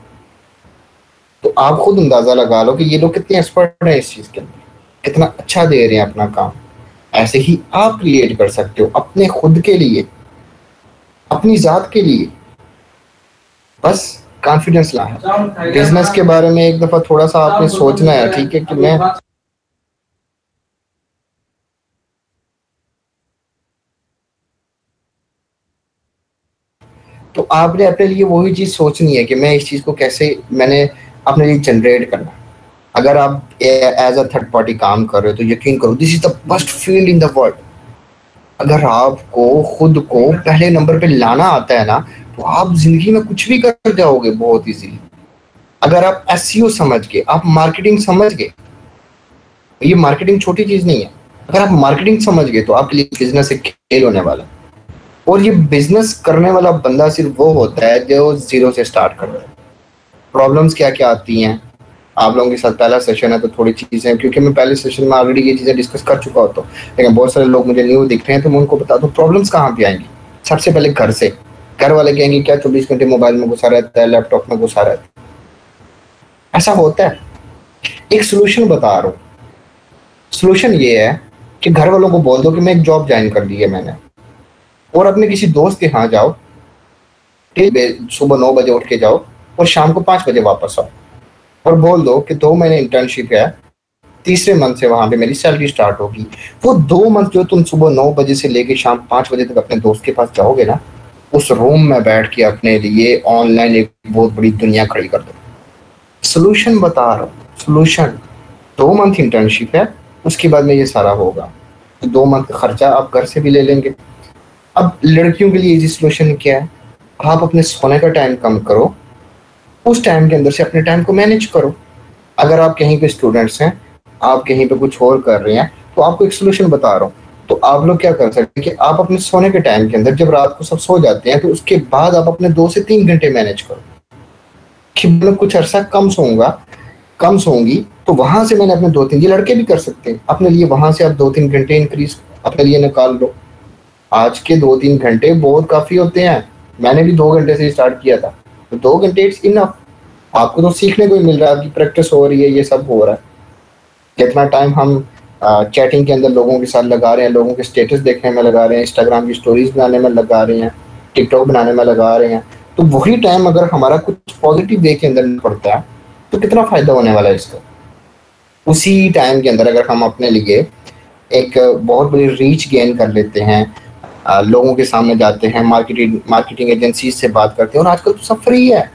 तो आप खुद अंदाजा लगा लो कि ये लोग कितने एक्सपर्ट हैं इस चीज के अंदर, कितना अच्छा दे रहे हैं अपना काम। ऐसे ही आप क्रिएट कर सकते हो अपने खुद के लिए, अपनी जात के लिए। बस कॉन्फिडेंस ला है। बिजनेस के बारे में एक दफा थोड़ा सा आपने सोचना है, ठीक है, कि मैं तो आपने अपने लिए वही चीज सोचनी है कि मैं इस चीज को कैसे मैंने अपने लिए जनरेट करना। अगर आप एज अ थर्ड पार्टी काम कर रहे हो तो यकीन करो, this is the best field in the world. अगर आपको खुद को पहले नंबर पे लाना आता है ना, तो आप जिंदगी में कुछ भी कर जाओगे बहुत इजीली। अगर आप एसईओ समझ गए, आप मार्केटिंग समझ गए, ये मार्केटिंग छोटी चीज नहीं है। अगर आप मार्केटिंग समझ गए तो आपके लिए बिजनेस एक खेल होने वाला है। और ये बिजनेस करने वाला बंदा सिर्फ वो होता है जो जीरो से स्टार्ट करता है। प्रॉब्लम्स क्या क्या आती हैं, आप लोगों के साथ पहला सेशन है तो थोड़ी चीज़ें, क्योंकि मैं पहले सेशन में ऑलरेडी ये चीज़ें डिस्कस कर चुका होता हूँ, लेकिन बहुत सारे लोग मुझे न्यू दिख रहे हैं तो मैं उनको बता दूँ प्रॉब्लम्स कहाँ पे आएंगी। सबसे पहले घर से, घर वाले कहेंगे क्या 24 घंटे मोबाइल में घुसा रहता है, लैपटॉप में घुसा रहता है, ऐसा होता है। एक सोल्यूशन बता रहा हूँ। सोल्यूशन ये है कि घर वालों को बोल दो कि मैं एक जॉब ज्वाइन कर ली है मैंने, और अपने किसी दोस्त के यहाँ जाओ, सुबह 9 बजे उठ के जाओ और शाम को 5 बजे वापस आओ, और बोल दो कि 2 महीने इंटर्नशिप है, तीसरे मंथ से वहां पे मेरी सैलरी स्टार्ट होगी। वो 2 मंथ जो तुम सुबह 9 बजे से लेके शाम 5 बजे तक अपने दोस्त के पास जाओगे ना, उस रूम में बैठ के अपने लिए ऑनलाइन एक बहुत बड़ी दुनिया खड़ी कर दो। सोल्यूशन बता रहा हूँ, सोल्यूशन। 2 मंथ इंटर्नशिप है, उसके बाद में ये सारा होगा। तो 2 मंथ का खर्चा आप घर से भी ले लेंगे। अब लड़कियों के लिए इजी सोल्यूशन क्या है, आप अपने सोने का टाइम कम करो, उस टाइम के अंदर से अपने टाइम को मैनेज करो। अगर आप कहीं पे स्टूडेंट्स हैं, आप कहीं पे कुछ और कर रहे हैं, तो आपको एक सोल्यूशन बता रहा हूँ। तो आप लोग क्या कर सकते हैं कि आप अपने सोने के टाइम के अंदर, जब रात को सब सो जाते हैं, तो उसके बाद आप अपने 2 से 3 घंटे मैनेज करो कि मैं कुछ अरसा कम सोऊंगी, तो वहां से मैंने अपने 2-3, ये लड़के भी कर सकते हैं अपने लिए, वहां से आप 2-3 घंटे इंक्रीज अपने लिए निकाल लो। आज के 2-3 घंटे बहुत काफी होते हैं। मैंने भी 2 घंटे से स्टार्ट किया था, तो 2 घंटे इट्स इनफ। आपको तो सीखने को ही मिल रहा है, आपकी प्रैक्टिस हो रही है, ये सब हो रहा है। कितना टाइम हम चैटिंग के अंदर लोगों के साथ लगा रहे हैं, लोगों के स्टेटस देखने में लगा रहे हैं, इंस्टाग्राम की स्टोरीज बनाने में लगा रहे हैं, टिकटॉक बनाने में लगा रहे हैं। तो वही टाइम अगर हमारा कुछ पॉजिटिव वे के अंदर पड़ता है तो कितना फायदा होने वाला है इसका। उसी टाइम के अंदर अगर हम अपने लिए एक बहुत बड़ी रीच गेन कर लेते हैं, लोगों के सामने जाते हैं, मार्केटिंग एजेंसी से बात करते हैं, और आजकल तो सब फ्री है।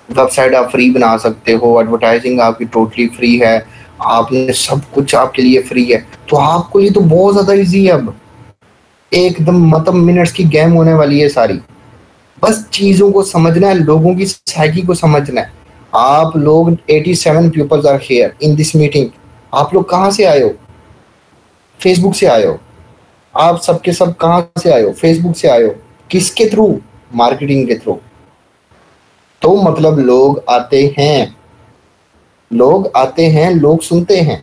वेबसाइट आप फ्री बना सकते हो, एडवर्टाइजिंग आपकी टोटली फ्री है, आपने सब कुछ आपके लिए फ्री है। तो आपको ये तो बहुत ज़्यादा इजी है, अब एकदम मतलब मिनट्स की गेम होने वाली है सारी। बस चीज़ों को समझना है, लोगों की साइकी को समझना है। आप लोग 87 peoples are here in this meeting. आप लोग कहाँ से आए हो? फेसबुक से आए हो। आप सबके सब कहाँ से आए हो? फेसबुक से आए हो। किसके थ्रू? मार्केटिंग के थ्रू। तो मतलब लोग आते हैं, लोग सुनते हैं।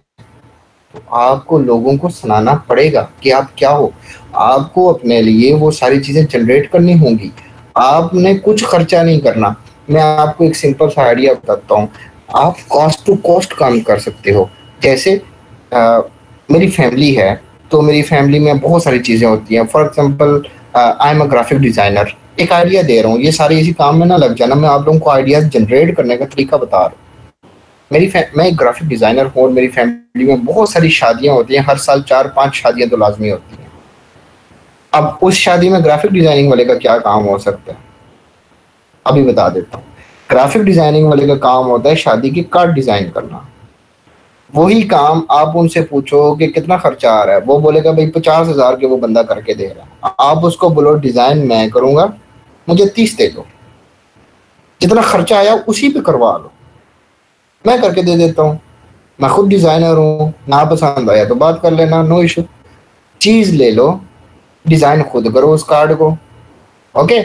तो आपको लोगों को सुनाना पड़ेगा कि आप क्या हो। आपको अपने लिए वो सारी चीजें जनरेट करनी होंगी। आपने कुछ खर्चा नहीं करना। मैं आपको एक सिंपल सा आइडिया बताता हूँ। आप कॉस्ट टू कॉस्ट काम कर सकते हो। जैसे मेरी फैमिली है, तो मेरी फैमिली में बहुत सारी चीज़ें होती हैं। For example I am a graphic designer. एक आइडिया दे रहा हूँ, ये सारे इसी काम में ना लग जाना। मैं आप लोगों को आइडियाज जनरेट करने का तरीका बता रहा हूँ। मैं एक ग्राफिक डिज़ाइनर हूँ और मेरी फैमिली में बहुत सारी शादियाँ होती हैं। हर साल 4-5 शादियाँ तो लाजमी होती हैं। अब उस शादी में ग्राफिक डिज़ाइनिंग वाले का क्या काम हो सकता है, अभी बता देता हूँ। ग्राफिक डिज़ाइनिंग वाले का काम होता है शादी की कार्ड डिज़ाइन करना। वही काम आप उनसे पूछो कि कितना खर्चा आ रहा है, वो बोलेगा भाई 50,000 के वो बंदा करके दे रहा है। आप उसको बोलो डिज़ाइन मैं करूँगा, मुझे 30 दे दो, जितना खर्चा आया उसी पे करवा लो, मैं करके दे देता हूँ। मैं खुद डिज़ाइनर हूँ, ना पसंद आया तो बात कर लेना, नो इशू। चीज़ ले लो, डिज़ाइन खुद करो उस कार्ड को। ओके,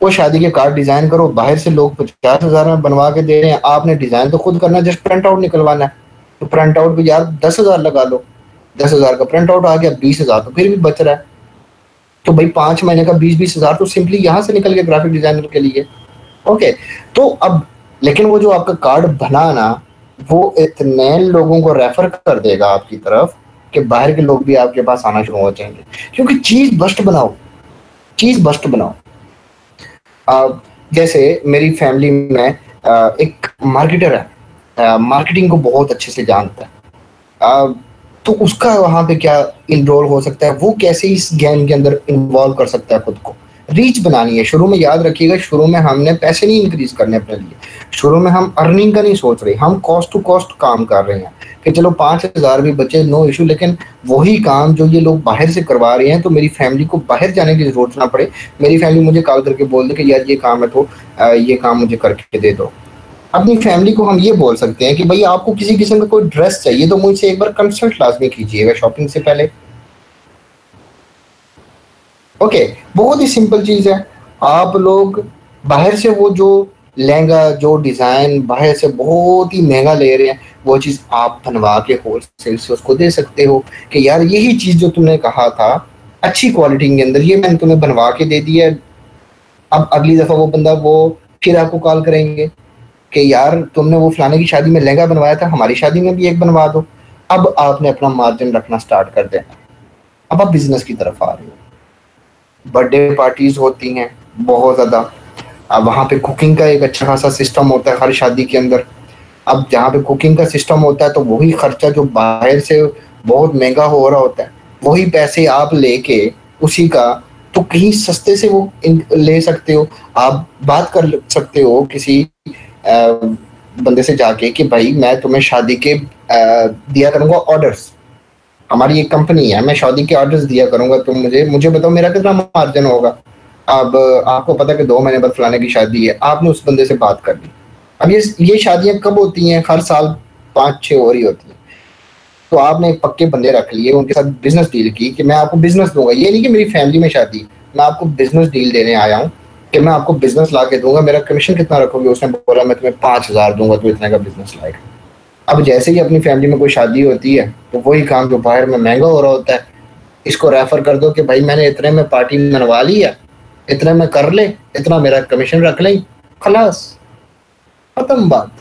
वो शादी के कार्ड डिज़ाइन करो। बाहर से लोग 50,000 में बनवा के दे रहे हैं, आपने डिज़ाइन तो खुद करना, जस्ट प्रिंट आउट निकलवाना है। तो प्रिंट आउट भी यार 10,000 लगा लो, 10,000 का प्रिंट आउट आ गया, 20,000 तो फिर भी बच रहा है। तो भाई 5 महीने का 20,000 तो सिंपली यहाँ से निकल गया ग्राफिक डिजाइनर के लिए। ओके, तो अब लेकिन वो जो आपका कार्ड बनाना, वो इतने लोगों को रेफर कर देगा आपकी तरफ कि बाहर के लोग भी आपके पास आना शुरू हो जाएंगे। क्योंकि चीज बस्ट बनाओ, चीज बस्ट बनाओ। जैसे मेरी फैमिली में एक मार्केटर है, मार्केटिंग को बहुत अच्छे से जानता है। तो उसका वहाँ पे क्या इनरोल हो सकता है, वो कैसे इस गेम के अंदर इन्वॉल्व कर सकता है खुद को। रीच बनानी है। शुरू में याद रखिएगा, शुरू में हमने पैसे नहीं इंक्रीज करने अपने लिए, शुरू में हम अर्निंग का नहीं सोच रहे, हम कॉस्ट टू कॉस्ट काम कर रहे हैं कि चलो 5,000 भी बचे, नो इशू। लेकिन वही काम जो ये लोग बाहर से करवा रहे हैं, तो मेरी फैमिली को बाहर जाने की जरूरत ना पड़े। मेरी फैमिली मुझे कॉल करके बोल दे कि यार ये काम है, तो ये काम मुझे करके दे दो। अपनी फैमिली को हम ये बोल सकते हैं कि भाई आपको किसी किस्म का कोई ड्रेस चाहिए तो मुझसे एक बार कंसल्ट लाजमी कीजिएगा शॉपिंग से पहले। ओके, बहुत ही सिंपल चीज है। आप लोग बाहर से वो जो लहंगा, जो डिजाइन बाहर से बहुत ही महंगा ले रहे हैं, वो चीज आप बनवा के होलसेल से उसको दे सकते हो कि यार यही चीज जो तुमने कहा था अच्छी क्वालिटी के अंदर, ये मैंने तुम्हें बनवा के दे दिया। अब अगली दफा वो बंदा वो फिर आपको कॉल करेंगे कि यार तुमने वो फलाने की शादी में लहंगा बनवाया था, हमारी शादी में भी एक बनवा दो। अब आपने अपना मार्जिन रखना स्टार्ट कर देना। अब आप बिजनेस की तरफ आ रहे हो। बर्थडे पार्टीज होती हैं बहुत ज़्यादा, अब वहाँ पे कुकिंग का एक अच्छा खासा सिस्टम होता है हर शादी के अंदर। अब जहाँ पे कुकिंग का सिस्टम होता है तो वही खर्चा जो बाहर से बहुत महंगा हो रहा होता है, वही पैसे आप लेके उसी का तो कहीं सस्ते से वो ले सकते हो। आप बात कर सकते हो किसी बंदे से जाके कि भाई मैं तुम्हें शादी के दिया करूँगा ऑर्डर्स, हमारी एक कंपनी है, मैं शादी के ऑर्डर्स दिया करूँगा, तुम मुझे बताओ मेरा कितना मार्जिन होगा। अब आपको पता है कि 2 महीने बाद फलाने की शादी है, आपने उस बंदे से बात कर ली। अब ये शादियां कब होती हैं? हर साल 5-6 और ही होती हैं। तो आपने एक पक्के बंदे रख लिए, उनके साथ बिजनेस डील की कि मैं आपको बिजनेस दूंगा। ये नहीं कि मेरी फैमिली में शादी, मैं आपको बिजनेस डील देने आया हूँ कि मैं आपको बिजनेस ला के दूंगा, मेरा कमीशन कितना रखोगे? उसने बोला मैं तुम्हें 5,000 दूंगा, तो इतने का बिजनेस लाएगा। अब जैसे ही अपनी फैमिली में कोई शादी होती है तो वही काम जो बाहर में महंगा हो रहा होता है, इसको रेफर कर दो कि भाई मैंने इतने में पार्टी मनवा ली है, इतने में कर ले, इतना मेरा कमीशन रख ले, खलास, खत्म बात।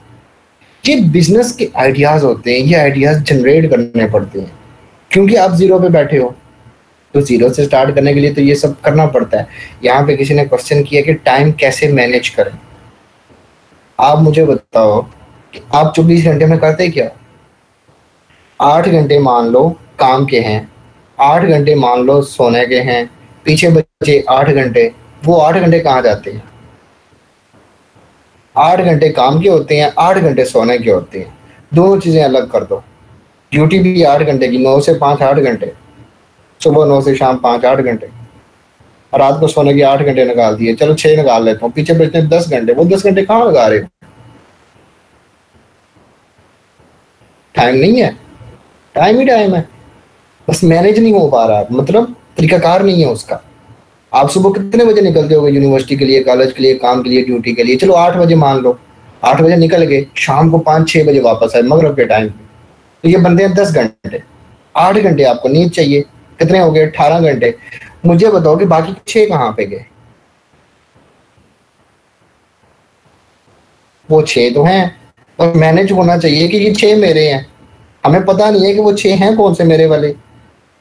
ये बिजनेस के आइडियाज होते हैं, ये आइडियाज जनरेट करने पड़ते हैं क्योंकि आप जीरो पे बैठे हो। तो जीरो से स्टार्ट करने के लिए तो ये सब करना पड़ता है। यहाँ पे किसी ने क्वेश्चन किया कि टाइम कैसे मैनेज करें। आप मुझे बताओ कि आप 24 घंटे में करते क्या? 8 घंटे मान लो काम के हैं, 8 घंटे मान लो सोने के हैं, पीछे बचे 8 घंटे, वो 8 घंटे कहाँ जाते हैं? 8 घंटे काम के होते हैं, 8 घंटे सोने के होते हैं। दोनों चीजें अलग कर दो। ड्यूटी भी 8 घंटे की, 9 से 5 8 घंटे, सुबह 9 से शाम 5 8 घंटे, रात को सोने के 8 घंटे निकाल दिए, चलो 6 निकाल लेता हूँ, पीछे बचते 10 घंटे। वो 10 घंटे कहाँ लगा रहे हो? टाइम नहीं है, टाइम ही टाइम है, बस मैनेज नहीं हो पा रहा, मतलब तरीकाकार नहीं है उसका। आप सुबह कितने बजे निकलते होगे यूनिवर्सिटी के लिए, कॉलेज के लिए, काम के लिए, ड्यूटी के लिए? चलो 8 बजे मान लो, 8 बजे निकल गए, शाम को 5-6 बजे वापस आए मगरिब के टाइम पे। तो ये बनते हैं 10 घंटे। 8 घंटे आपको नींद चाहिए, कितने हो गए? 18 घंटे। मुझे बताओ कि बाकी 6 कहाँ पे गए? वो 6 तो हैं और मैनेज होना चाहिए कि ये 6 मेरे हैं। हमें पता नहीं है कि वो 6 हैं कौन से मेरे वाले।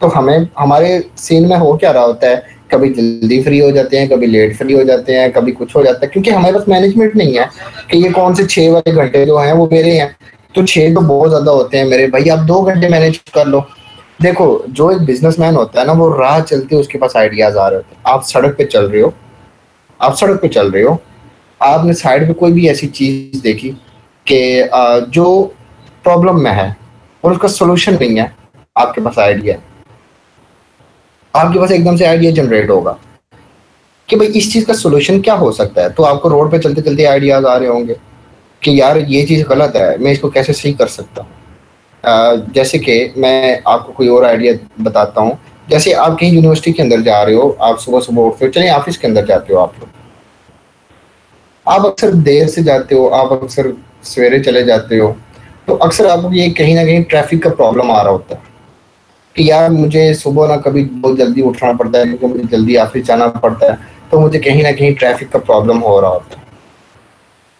तो हमें हमारे सीन में हो क्या रहा होता है, कभी जल्दी फ्री हो जाते हैं, कभी लेट फ्री हो जाते हैं, कभी कुछ हो जाता है, क्योंकि हमारे पास मैनेजमेंट नहीं है कि ये कौन से 6 वाले घंटे जो हैं वो मेरे हैं। तो 6 तो बहुत ज्यादा होते हैं मेरे भाई, आप 2 घंटे मैनेज कर लो। देखो, जो एक बिजनेसमैन होता है ना, वो राह चलते उसके पास आइडियाज आ रहे होते हैं। आप सड़क पे चल रहे हो, आपने साइड पे कोई भी ऐसी चीज देखी कि जो प्रॉब्लम में है और उसका सोल्यूशन नहीं है, आपके पास आइडिया, आपके पास एकदम से आइडिया जनरेट होगा कि भाई इस चीज का सोल्यूशन क्या हो सकता है। तो आपको रोड पे चलते चलते आइडियाज आ रहे होंगे कि यार ये चीज गलत है, मैं इसको कैसे सही कर सकता हूँ। जैसे कि मैं आपको कोई और आइडिया बताता हूँ। जैसे आप कहीं यूनिवर्सिटी के अंदर जा रहे हो, आप सुबह सुबह उठते हो, चलिए ऑफिस के अंदर जाते हो आप लोग, आप अक्सर देर से जाते हो, आप अक्सर सवेरे चले जाते हो, तो अक्सर आपको ये कहीं ना कहीं ट्रैफिक का प्रॉब्लम आ रहा होता है कि यार मुझे सुबह ना कभी बहुत जल्दी उठना पड़ता है क्योंकि मुझे जल्दी ऑफिस जाना पड़ता है, तो मुझे कहीं ना कहीं ट्रैफिक का प्रॉब्लम हो रहा होता है।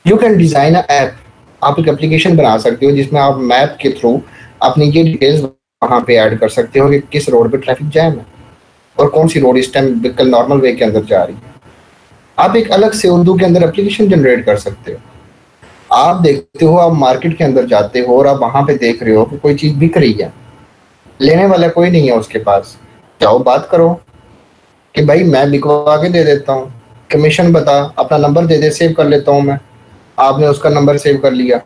You can design a app, आप एक एप्लीकेशन बना सकते हो जिसमें आप मैप के थ्रू अपनी ये डिटेल्स वहाँ पे ऐड कर सकते हो कि किस रोड पे ट्रैफिक जैम है और कौन सी रोड इस टाइम बिल्कुल नॉर्मल वे के अंदर जा रही है। आप एक अलग से उर्दू के अंदर एप्लीकेशन जनरेट कर सकते हो। आप देखते हो, आप मार्केट के अंदर जाते हो और आप वहाँ पे देख रहे हो कि कोई चीज़ बिक रही है, लेने वाला कोई नहीं है उसके पास, जाओ बात करो कि भाई मैं बिकवा के दे देता हूँ, कमीशन बता, अपना नंबर दे दे, सेव कर लेता हूँ मैं। आपने उसका नंबर सेव कर लिया,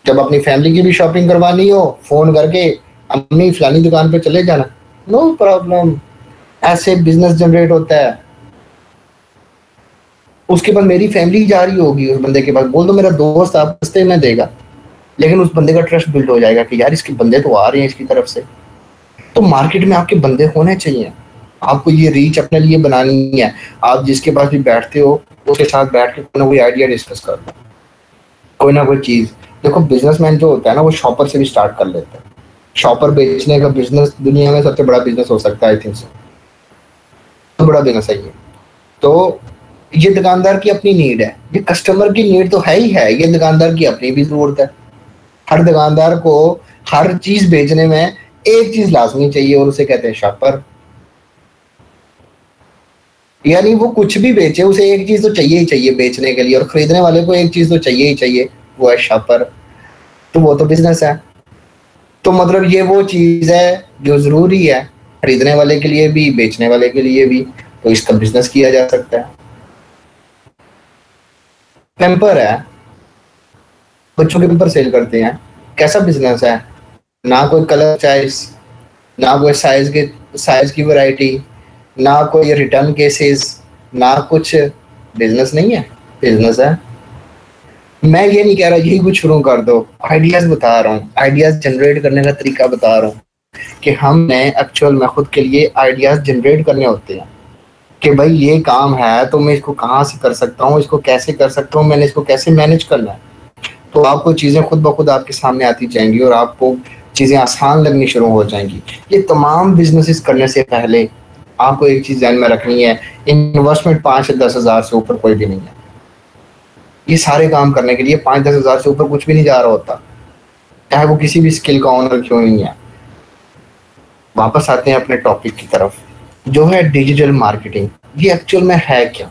जब अपनी फैमिली की भी शॉपिंग करवानी हो, फोन करके अम्मी फलानी दुकान पे चले जाना, नो प्रॉब्लम। ऐसे बिजनेस जनरेट होता है। उसके बाद मेरी फैमिली जा रही होगी उस बंदे के पास, बोल दो मेरा दोस्त आप रास्ते में देगा, लेकिन उस बंदे का ट्रस्ट बिल्ड हो जाएगा कि यार इसके बंदे तो आ रहे हैं इसकी तरफ से। तो मार्केट में आपके बंदे होने चाहिए, आपको ये रीच अपने लिए बनानी है। आप जिसके पास भी बैठते हो उसके साथ बैठ के कोई ना कोई आइडिया डिस्कस कर दो, कोई ना कोई चीज। देखो बिजनेसमैन जो होता है ना वो शॉपर से भी स्टार्ट कर लेता है। शॉपर बेचने का बिजनेस दुनिया में सबसे बड़ा बिजनेस हो सकता है, आई थिंक सो, तो बड़ा बिजनेस है ये। तो ये दुकानदार की अपनी नीड है, ये कस्टमर की नीड तो है ही है, ये दुकानदार की अपनी भी जरूरत है। हर दुकानदार को हर चीज बेचने में एक चीज लाजमी चाहिए और उसे कहते हैं शॉपर। यानी वो कुछ भी बेचे उसे एक चीज तो चाहिए ही चाहिए बेचने के लिए, और खरीदने वाले को एक चीज तो चाहिए ही चाहिए, वो है शॉपर। तो वो तो बिजनेस है। तो मतलब ये वो चीज है जो जरूरी है खरीदने वाले के लिए भी, बेचने वाले के लिए भी, तो इसका बिजनेस किया जा सकता है। पेम्पर है, बच्चों के पेम्पर सेल करते हैं, कैसा बिजनेस है? ना कोई कलर चॉइस, ना कोई साइज की वैरायटी, ना कोई रिटर्न केसेस, ना कुछ। बिजनेस नहीं है, बिजनेस है। मैं ये नहीं कह रहा यही कुछ शुरू कर दो, आइडियाज बता रहा हूँ, आइडियाज जनरेट करने का तरीका बता रहा हूँ कि हमने एक्चुअल में खुद के लिए आइडियाज जनरेट करने होते हैं कि भाई ये काम है तो मैं इसको कहाँ से कर सकता हूँ, इसको कैसे कर सकता हूँ, मैंने इसको कैसे मैनेज करना है। तो आपको चीज़ें खुद ब खुद आपके सामने आती जाएंगी और आपको चीज़ें आसान लगनी शुरू हो जाएंगी। ये तमाम बिजनेसेस करने से पहले आपको एक चीज़ ध्यान में रखनी है, इन्वेस्टमेंट 5 से 10 हज़ार से ऊपर कोई भी नहीं है। ये सारे काम करने के लिए 5-10 हज़ार से ऊपर कुछ भी नहीं जा रहा होता, चाहे वो किसी भी स्किल का ऑनर क्यों नहीं है। वापस आते हैं अपने टॉपिक की तरफ, जो है डिजिटल मार्केटिंग। ये एक्चुअल में है क्या?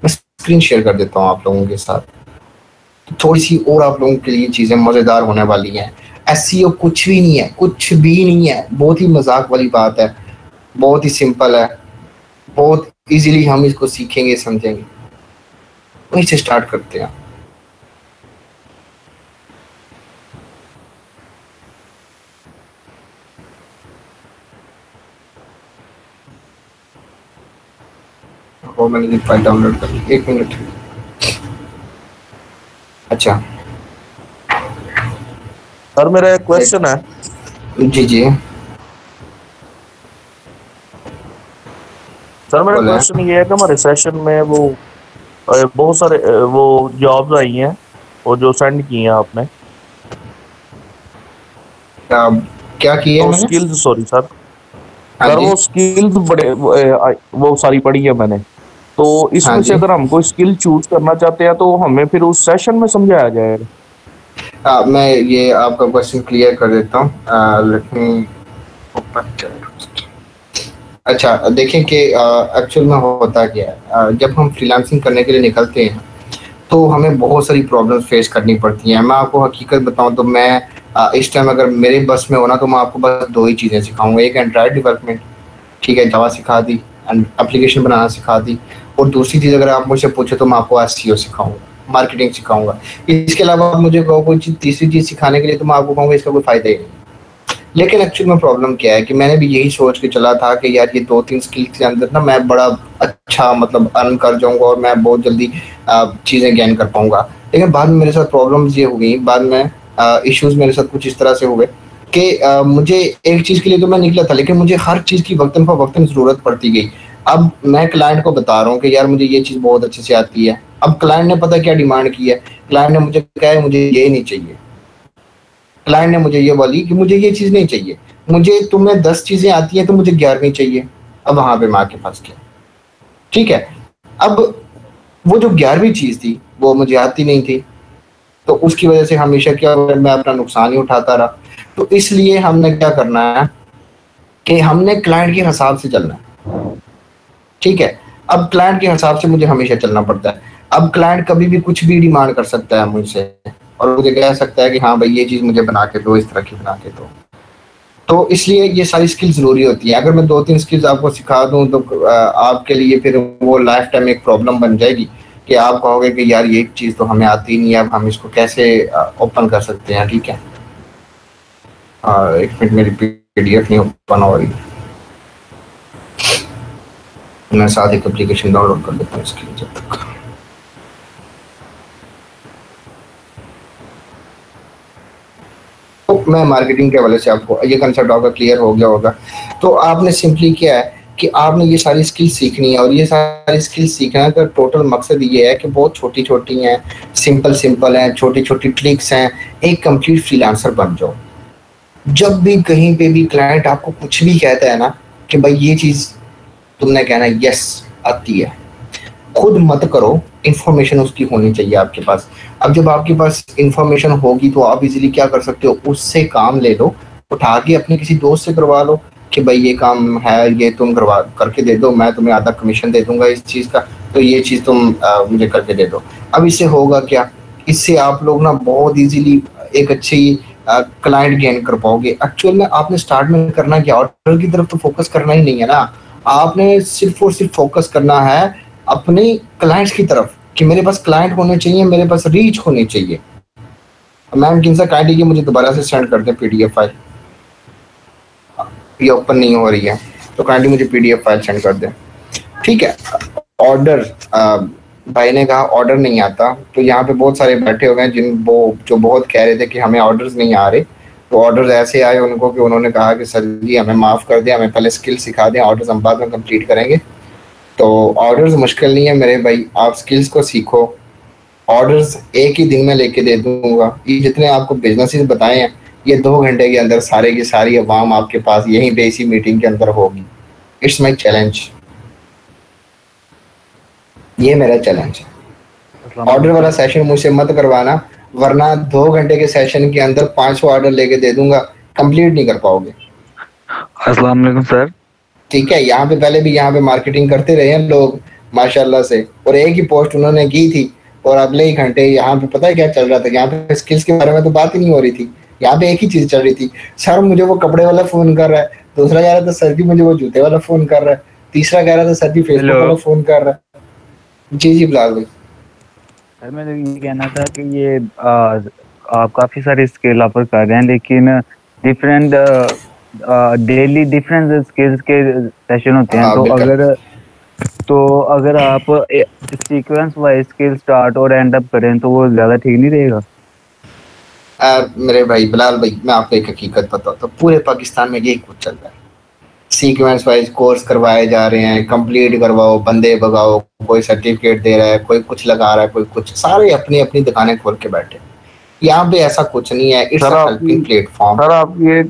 मैं स्क्रीन शेयर कर देता हूँ आप लोगों के साथ, तो थोड़ी सी और आप लोगों के लिए चीज़ें मज़ेदार होने वाली हैं। एसईओ कुछ भी नहीं है, कुछ भी नहीं है, बहुत ही मजाक वाली बात है, बहुत ही सिंपल है, बहुत इजीली हम इसको सीखेंगे समझेंगे। वहीं से स्टार्ट करते हैं। मैंने फाइल डाउनलोड कर ली, 1 मिनट। अच्छा सर मेरा एक क्वेश्चन है। जी जी सर मेरा क्वेश्चन ये है कि हमारे सेशन में वो बहुत सारे वो जॉब्स आई हैं और जो सेंड की हैं आपने, क्या किए तो मैंने? स्किल्स, सॉरी सर हाँ सर जी। वो स्किल्स बड़े वो सारी पढ़ी है मैंने, तो इसमें हाँ से जी। अगर हम कोई स्किल चूज करना चाहते हैं तो हमें फिर उस सेशन में समझाया जाएगा। मैं ये आपका क्वेश्चन क्लियर कर देता हूँ। Let me open. अच्छा देखें कि एक्चुअल में होता क्या है, जब हम फ्रीलांसिंग करने के लिए निकलते हैं तो हमें बहुत सारी प्रॉब्लम्स फेस करनी पड़ती हैं। मैं आपको हकीकत बताऊं तो मैं इस टाइम अगर मेरे बस में होना तो मैं आपको बस 2 ही चीज़ें सिखाऊंगा। एक एंड्रॉयड डेवलपमेंट, ठीक है, जावा सिखा दी, एप्लीकेशन बनाना सिखा दी, और दूसरी चीज़ अगर आप मुझसे पूछे तो मैं आपको एसईओ सिखाऊंगा, मार्केटिंग सिखाऊंगा। इसके अलावा आप मुझे कहो कोई तीसरी चीज़ सिखाने के लिए तो मैं आपको कहूँगा इसका कोई फ़ायदा ही नहीं। लेकिन एक्चुअल में प्रॉब्लम क्या है कि मैंने भी यही सोच के चला था कि यार ये 2-3 स्किल के अंदर ना मैं बड़ा अच्छा मतलब अर्न कर जाऊंगा और मैं बहुत जल्दी चीज़ें गेन कर पाऊंगा। लेकिन बाद में मेरे साथ प्रॉब्लम्स ये हो गई, बाद में इश्यूज मेरे साथ कुछ इस तरह से हुए कि मुझे एक चीज़ के लिए तो मैं निकला था, लेकिन मुझे हर चीज़ की वक्तन फ़वक्तन ज़रूरत पड़ती गई। अब मैं क्लाइंट को बता रहा हूँ कि यार मुझे ये चीज़ बहुत अच्छे से आती है। अब क्लाइंट ने पता क्या डिमांड की है, क्लाइंट ने मुझे कहा है मुझे ये नहीं चाहिए, क्लाइंट ने मुझे ये बोली कि मुझे ये चीज़ नहीं चाहिए, मुझे तुम्हें 10 चीज़ें आती हैं तो मुझे 11वीं चाहिए। अब वहाँ पे मैं आके फंस गया। ठीक है, अब वो जो 11वीं चीज़ थी वो मुझे आती नहीं थी, तो उसकी वजह से हमेशा क्या मैं अपना नुकसान ही उठाता रहा। तो इसलिए हमने क्या करना है कि हमने क्लाइंट के हिसाब से चलना है। ठीक है, अब क्लाइंट के हिसाब से मुझे हमेशा चलना पड़ता है। अब क्लाइंट कभी भी कुछ भी डिमांड कर सकता है मुझसे और मुझे कह सकता है कि हाँ भाई ये चीज़ मुझे बना के दो, इस तरह की बना के दो। तो इसलिए ये सारी स्किल ज़रूरी होती है। अगर मैं 2-3 स्किल्स आपको सिखा दूँ तो आपके लिए फिर वो लाइफ टाइम एक प्रॉब्लम बन जाएगी कि आप कहोगे कि यार ये चीज़ तो हमें आती नहीं है, अब हम इसको कैसे ओपन कर सकते हैं। ठीक है, 1 मिनट, मेरी PDF नहीं ओपन हो रही। मैं साथ एक एप्लीकेशन डाउनलोड कर लेता हूँ इसके लिए जब तक। तो मैं मार्केटिंग के हवाले से आपको ये कंसेप्ट आपका क्लियर हो गया होगा। तो आपने सिंपली क्या है कि आपने ये सारी स्किल सीखनी है, और ये सारी स्किल सीखने का टोटल मकसद ये है कि बहुत छोटी छोटी हैं, सिंपल हैं, छोटी छोटी ट्रिक्स हैं, एक कंप्लीट फ्रीलांसर बन जाओ। जब भी कहीं पे भी क्लाइंट आपको कुछ भी कहता है ना कि भाई ये चीज़ तुमने कहना यस आती है, खुद मत करो, इंफॉर्मेशन उसकी होनी चाहिए आपके पास। अब जब आपके पास इंफॉर्मेशन होगी तो आप इजीली क्या कर सकते हो, उससे काम ले लो, उठा के अपने किसी दोस्त से करवा लो कि भाई ये काम है, ये तुम करवा करके दे दो, मैं तुम्हें आधा कमीशन दे दूंगा इस चीज़ का, तो ये चीज़ तुम मुझे करके दे दो। अब इससे होगा क्या, इससे आप लोग ना बहुत इजीली एक अच्छी क्लाइंट गेन कर पाओगे। एक्चुअल में आपने स्टार्ट में करना क्या, ऑर्डर की तरफ तो फोकस करना ही नहीं है ना, आपने सिर्फ और सिर्फ फोकस करना है अपने क्लाइंट्स की तरफ कि मेरे पास क्लाइंट होने चाहिए, मेरे पास रीच होनी चाहिए। मैम किन सा काइंडली मुझे दोबारा से सेंड कर दें पीडीएफ फाइल, ये ओपन नहीं हो रही है तो काइंडली मुझे पीडीएफ फाइल सेंड कर दें, ठीक है। ऑर्डर भाई ने कहा ऑर्डर नहीं आता, तो यहाँ पे बहुत सारे बैठे हुए हैं जो बहुत कह रहे थे कि हमें ऑर्डर्स नहीं आ रहे, तो ऑर्डर्स ऐसे आए उनको कि उन्होंने कहा कि सर जी हमें माफ़ कर दें, हमें पहले स्किल सिखा दें, ऑर्डर्स हम बाद में कंप्लीट करेंगे। तो ऑर्डर्स मुश्किल नहीं है मेरे भाई, आप स्किल्स को सीखो, ऑर्डर्स एक ही दिन में लेके दे दूंगा। ये जितने आपको बिजनेसेस बताए हैं ये 2 घंटे के अंदर सारे की सारी अवाम आपके पास यहीं पे इसी मीटिंग के अंदर होगी। इट्स माई चैलेंज, ये मेरा चैलेंज है। ऑर्डर वाला सेशन मुझसे मत करवाना, वरना 2 घंटे के सेशन के अंदर 500 ऑर्डर लेके दे दूंगा, कंप्लीट नहीं कर पाओगे। अस्सलाम वालेकुम सर। ठीक है, यहाँ पे पहले भी यहाँ पे मार्केटिंग करते रहे हैं लोग माशाल्लाह से, और एक ही पोस्ट उन्होंने की थी और अगले ही घंटे यहाँ पे पता है क्या चल रहा था, यहाँ पे स्किल्स के बारे में तो बात ही नहीं हो रही थी, यहाँ पे एक ही चीज चल रही थी, सर मुझे वो कपड़े वाला फोन कर रहा है, दूसरा कह रहा था सर जी मुझे वो जूते वाला फोन कर रहा है, तीसरा कह रहा था सर जी फेसबुक वाला फोन कर रहा है। जी जी बिलाल भाई। सर मैं ये कहना था कि ये आप काफी सारे स्किल ऑफर कर रहे हैं, लेकिन डिफरेंट डेली डिफरेंट स्किल्स के सेशन होते हैं, तो अगर आप सीक्वेंस वाइज स्किल स्टार्ट और एंड अप करें तो वो ज्यादा ठीक नहीं रहेगा? मेरे भाई बिलाल भाई मैं आपको एक हकीकत बताता हूँ, पूरे पाकिस्तान में यही कुछ चल रहा है, सीक्वेंस वाइज कोर्स करवाए जा रहे हैं, कंप्लीट करवाओ, बंदे भगाओ, कोई सर्टिफिकेट दे रहा है, कोई कुछ लगा रहा है, कोई कुछ, सारे अपनी अपनी दुकानें खोल के बैठे। यहाँ पे ऐसा कुछ नहीं है, it's a helping platform.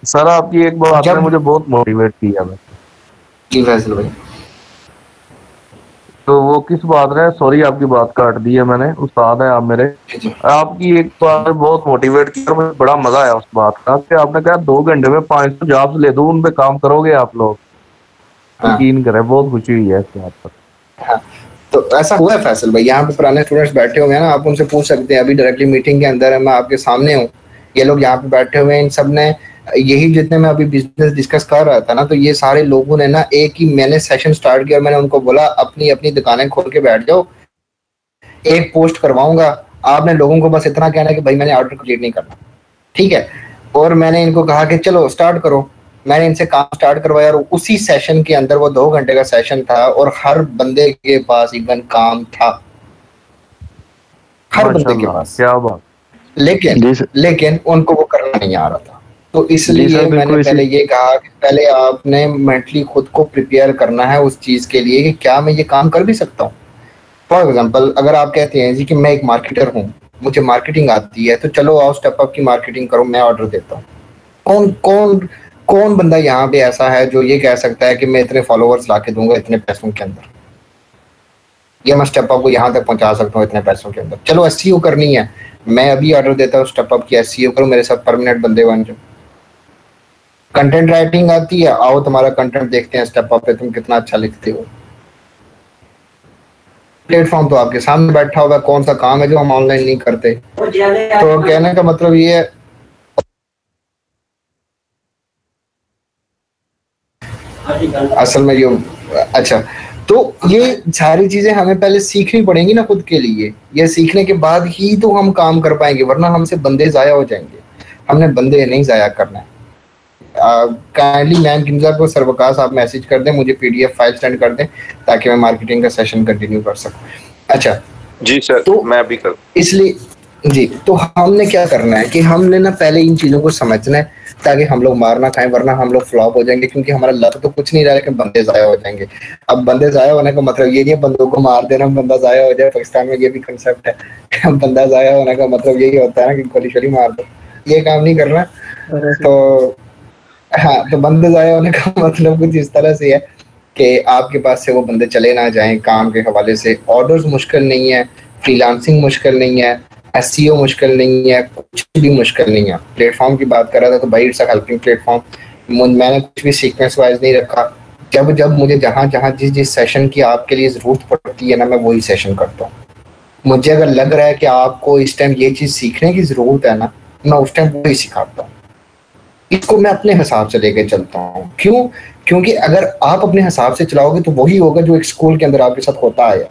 Sir आपकी एक बात ने मुझे बहुत मोटिवेट किया है। जी फैसल भाई। तो वो किस बात ने, सॉरी आपकी बात काट दी है मैंने, उस्ताद है आप मेरे, आपकी एक बात बहुत मोटिवेट की और मुझे बड़ा मजा आया उस बात का कि आपने कहा 2 घंटे में 500 जॉब्स ले दो, उन पे काम करोगे आप लोग, यकीन करें बहुत खुशी हुई है इस बात पर। हाँ, तो ऐसा हुआ है फैसल भाई, यहाँ पे पुराने स्टूडेंट्स बैठे हुए हैं ना, आप उनसे पूछ सकते हैं, अभी डायरेक्टली मीटिंग के अंदर है, मैं आपके सामने हूँ, ये लोग यहाँ पे बैठे हुए हैं, इन सब ने यही, जितने मैं अभी बिजनेस डिस्कस कर रहा था ना, तो ये सारे लोगों ने ना एक ही मैंने सेशन स्टार्ट किया, मैंने उनको बोला अपनी अपनी दुकानें खोल के बैठ जाओ, एक पोस्ट करवाऊंगा, आपने लोगों को बस इतना कहना है कि भाई मैंने ऑर्डर कंप्लीट नहीं करना, ठीक है। और मैंने इनको कहा कि चलो स्टार्ट करो, मैंने इनसे काम स्टार्ट करवाया, और उसी सेशन के अंदर, वो 2 घंटे का सेशन था, और हर बंदे के पास इवन काम था, हर बंदे के पास, क्या बात। लेकिन उनको वो करना नहीं आ रहा था, तो इसलिए मैंने पहले ये कहा कि पहले आपने मेंटली खुद को प्रिपेयर करना है उस चीज के लिए कि क्या मैं ये काम कर भी सकता हूँ। फॉर एग्जांपल अगर आप कहते हैं जी कि मैं एक मार्केटर हूँ, मुझे मार्केटिंग आती है, तो चलो आओ स्टेप अप की मार्केटिंग करो, मैं ऑर्डर देता हूँ। कौन कौन कौन बंदा यहाँ पे ऐसा है जो ये कह सकता है कि मैं इतने फॉलोअर्स ला के दूंगा इतने पैसों के अंदर, ये मैं स्टेप अप को यहाँ तक पहुंचा सकता हूँ इतने पैसों के अंदर। चलो एसईओ करनी है, मैं अभी ऑर्डर देता हूँ स्टेप अप की, एसईओ करो, मेरे साथ परमानेंट बंदे बन जाओ। कंटेंट राइटिंग आती है, आओ तुम्हारा कंटेंट देखते हैं स्टेप अप पे तुम कितना अच्छा लिखते हो। प्लेटफॉर्म तो आपके सामने बैठा हुआ है, कौन सा काम है जो हम ऑनलाइन नहीं करते। तो कहने का मतलब ये है, असल में ये अच्छा, तो ये सारी चीजें हमें पहले सीखनी पड़ेंगी ना खुद के लिए, ये सीखने के बाद ही तो हम काम कर पाएंगे, वरना हमसे बंदे जाया हो जाएंगे। हमने बंदे नहीं जाया करना है। काइंडली मैम किंजा को सरवकाश आप मैसेज कर दें, मुझे PDF फाइल सेंड कर दें ताकि मैं मार्केटिंग का सेशन कंटिन्यू कर सकूं। अच्छा जी सर, तो मैं भी कर इसलिए जी, तो हमने क्या करना है कि हमने ना पहले इन चीज़ों को समझना है ताकि हम लोग मार ना खाएं, वरना हम लोग फ्लॉप हो जाएंगे, क्योंकि हमारा लक तो कुछ नहीं रहा लेकिन बंदे ज़ाया हो जाएंगे। अब बंदे ज़ाया होने का मतलब ये नहीं है बंदों को मार देना बंदा ज़ाया हो जाए, पाकिस्तान में ये भी कंसेप्ट है। बंदा ज़ाया होने का मतलब यही होता है ना कि गोली शोली मार दो, ये काम नहीं करना। तो हाँ, तो बंदे ज़ाया होने का मतलब कुछ इस तरह से है कि आपके पास से वो बंदे चले ना जाएं काम के हवाले से। ऑर्डर्स मुश्किल नहीं है, फ्रीलांसिंग मुश्किल नहीं है, SEO मुश्किल नहीं है, कुछ भी मुश्किल नहीं है। प्लेटफॉर्म की बात कर रहा था तो भाई इट्स अ हेल्पिंग प्लेटफॉर्म। मैंने कुछ भी सीक्वेंस वाइज नहीं रखा। जब जब मुझे जहाँ जहाँ जिस सेशन की आपके लिए ज़रूरत पड़ती है ना, मैं वही सेशन करता हूँ। मुझे अगर लग रहा है कि आपको इस टाइम ये चीज़ सीखने की ज़रूरत है ना, मैं उस टाइम वही सिखाता हूँ। इसको मैं अपने हिसाब से लेके चलता हूँ। क्यों? क्योंकि अगर आप अपने हिसाब से चलाओगे तो वही होगा जो एक स्कूल के अंदर आपके साथ होता आया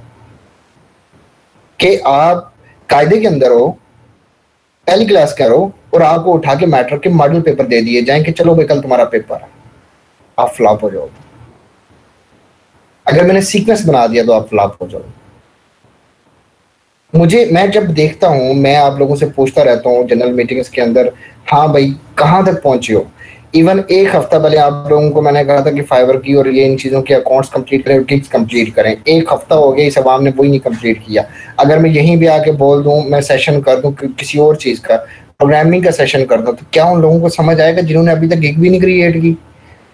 कि आप कायदे के अंदर हो, पहली क्लास के हो और आपको उठा के मैट्रिक के मॉडल पेपर दे दिए जाएं कि चलो भाई कल तुम्हारा पेपर है, आप फ्लॉप हो जाओगे। अगर मैंने सीक्वेंस बना दिया तो आप फ्लॉप हो जाओगे। मैं जब देखता हूं, मैं आप लोगों से पूछता रहता हूं जनरल मीटिंग्स के अंदर, हाँ भाई कहाँ तक पहुंचे हो। इवन एक हफ्ता पहले आप लोगों को मैंने कहा था कि फाइवर की और ये इन चीज़ों के अकाउंट्स कंप्लीट करें, गिग्स कंप्लीट करें। एक हफ्ता हो गया, इस अवाम ने वही नहीं कंप्लीट किया। अगर मैं यहीं भी आके बोल दूं, मैं सेशन कर दूं किसी और चीज़ का, प्रोग्रामिंग का सेशन कर दूं, तो क्या उन लोगों को समझ आएगा जिन्होंने अभी तक गिग भी नहीं क्रिएट की,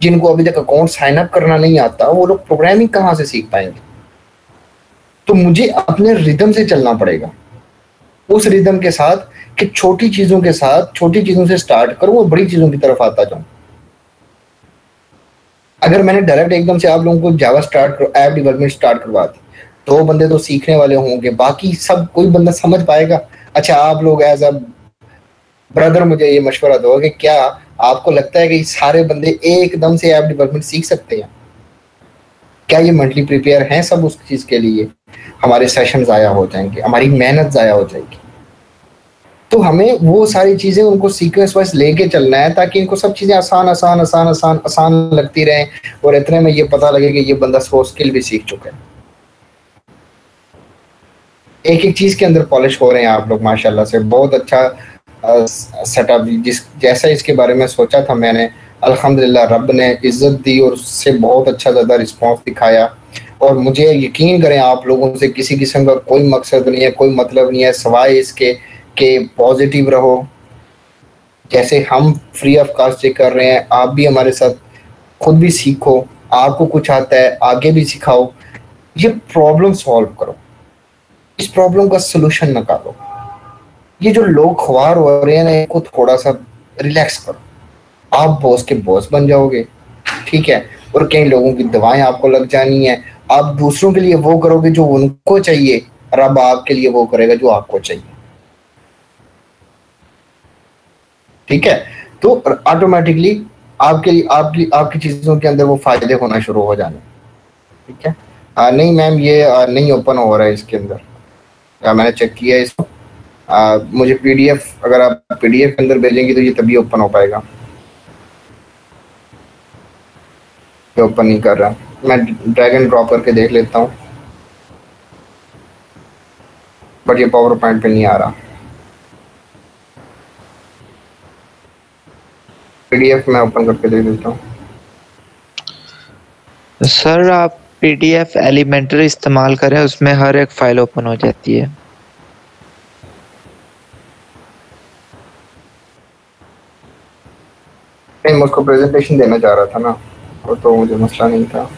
जिनको अभी तक अकाउंट साइन अप करना नहीं आता, वो लोग प्रोग्रामिंग कहाँ से सीख पाएंगे। तो मुझे अपने रिदम से चलना पड़ेगा, उस रिदम के साथ कि छोटी चीज़ों के साथ, छोटी चीज़ों से स्टार्ट करूं और बड़ी चीज़ों की तरफ आता जाऊं। अगर मैंने डायरेक्ट एकदम से आप लोगों को जावा ऐप डेवलपमेंट स्टार्ट करवा दी, 2 बंदे तो सीखने वाले होंगे, बाकी सब कोई बंदा समझ पाएगा। अच्छा, आप लोग एज अ ब्रदर मुझे ये मशवरा दो कि क्या आपको लगता है कि सारे बंदे एकदम से ऐप डेवलपमेंट सीख सकते हैं? क्या ये मेंटली प्रिपेयर हैं सब उस चीज़ के लिए? हमारे सेशन ज़ाया हो जाएंगे, हमारी मेहनत ज़ाया हो जाएगी। तो हमें वो सारी चीज़ें उनको सीक्वेंस वाइज लेके चलना है ताकि इनको सब चीज़ें आसान आसान आसान आसान आसान लगती रहें और इतने में ये पता लगे कि ये बंदा 100 स्किल भी सीख चुका है। एक एक चीज़ के अंदर पॉलिश हो रहे हैं आप लोग माशाल्लाह से। बहुत अच्छा सेटअप, जैसा इसके बारे में सोचा था मैंने, अल्हम्दुलिल्लाह रब ने इज्जत दी और उससे बहुत अच्छा ज़्यादा रिस्पॉन्स दिखाया। और मुझे यकीन करें, आप लोगों से किसी किस्म का कोई मकसद नहीं है, कोई मतलब नहीं है सवाए इसके कि पॉजिटिव रहो। जैसे हम फ्री ऑफ कास्ट कर रहे हैं, आप भी हमारे साथ खुद भी सीखो, आपको कुछ आता है आगे भी सिखाओ। ये प्रॉब्लम सॉल्व करो, इस प्रॉब्लम का सलूशन निकालो। ये जो लोग ख्वार हो रहे हैं ना, इनको थोड़ा सा रिलैक्स करो, आप बॉस के बॉस बन जाओगे, ठीक है। और कई लोगों की दवाएं आपको लग जानी है, आप दूसरों के लिए वो करोगे जो उनको चाहिए, रब आपके लिए वो करेगा जो आपको चाहिए, ठीक है। तो ऑटोमेटिकली आपके लिए आपकी चीजों के अंदर वो फायदे होना शुरू हो जाने, ठीक है। नहीं मैम, ये नहीं ओपन हो रहा है इसके अंदर, मैंने चेक किया है इसको। मुझे PDF, अगर आप PDF के अंदर भेजेंगे तो ये तभी ओपन हो पाएगा। ये ओपन नहीं कर रहा, मैं ड्रैग एंड ड्रॉप करके देख लेता हूँ, बट ये पावर पॉइंट पे नहीं आ रहा। PDF मैं ओपन करके देख लेता हूँ। सर आप PDF एलिमेंटर इस्तेमाल करें, उसमें हर एक फाइल ओपन हो जाती है। नहीं, मैं उसको प्रेजेंटेशन देना चाह रहा था ना, तो मुझे मसला नहीं था।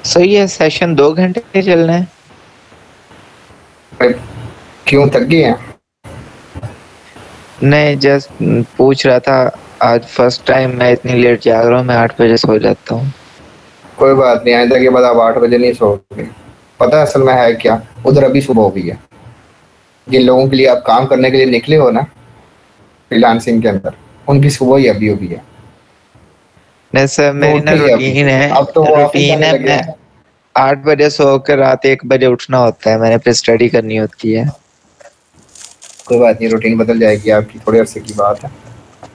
सही है, सेशन 2 घंटे चलना है। क्यों, थक गए हैं? नहीं, जस्ट पूछ रहा था, आज फर्स्ट टाइम मैं इतनी लेट जाग रहा हूँ, मैं 8 बजे सो जाता हूँ। कोई बात नहीं, आइंदा के बाद आप 8 बजे नहीं सोओगे। पता है असल में है क्या, उधर अभी सुबह हो गई है। जिन लोगों के लिए आप काम करने के लिए निकले हो ना फ्रीलांसिंग के अंदर, उनकी सुबह ही अभी अभी है। नहीं सर, मेरी ना रूटीन है, अब तो वो रूटीन है, मैं 8 बजे सो कर रात 1 बजे उठना होता है, मैंने फिर स्टडी करनी होती है। कोई बात नहीं, रूटीन बदल जाएगी आपकी, थोड़े अरसे की बात है।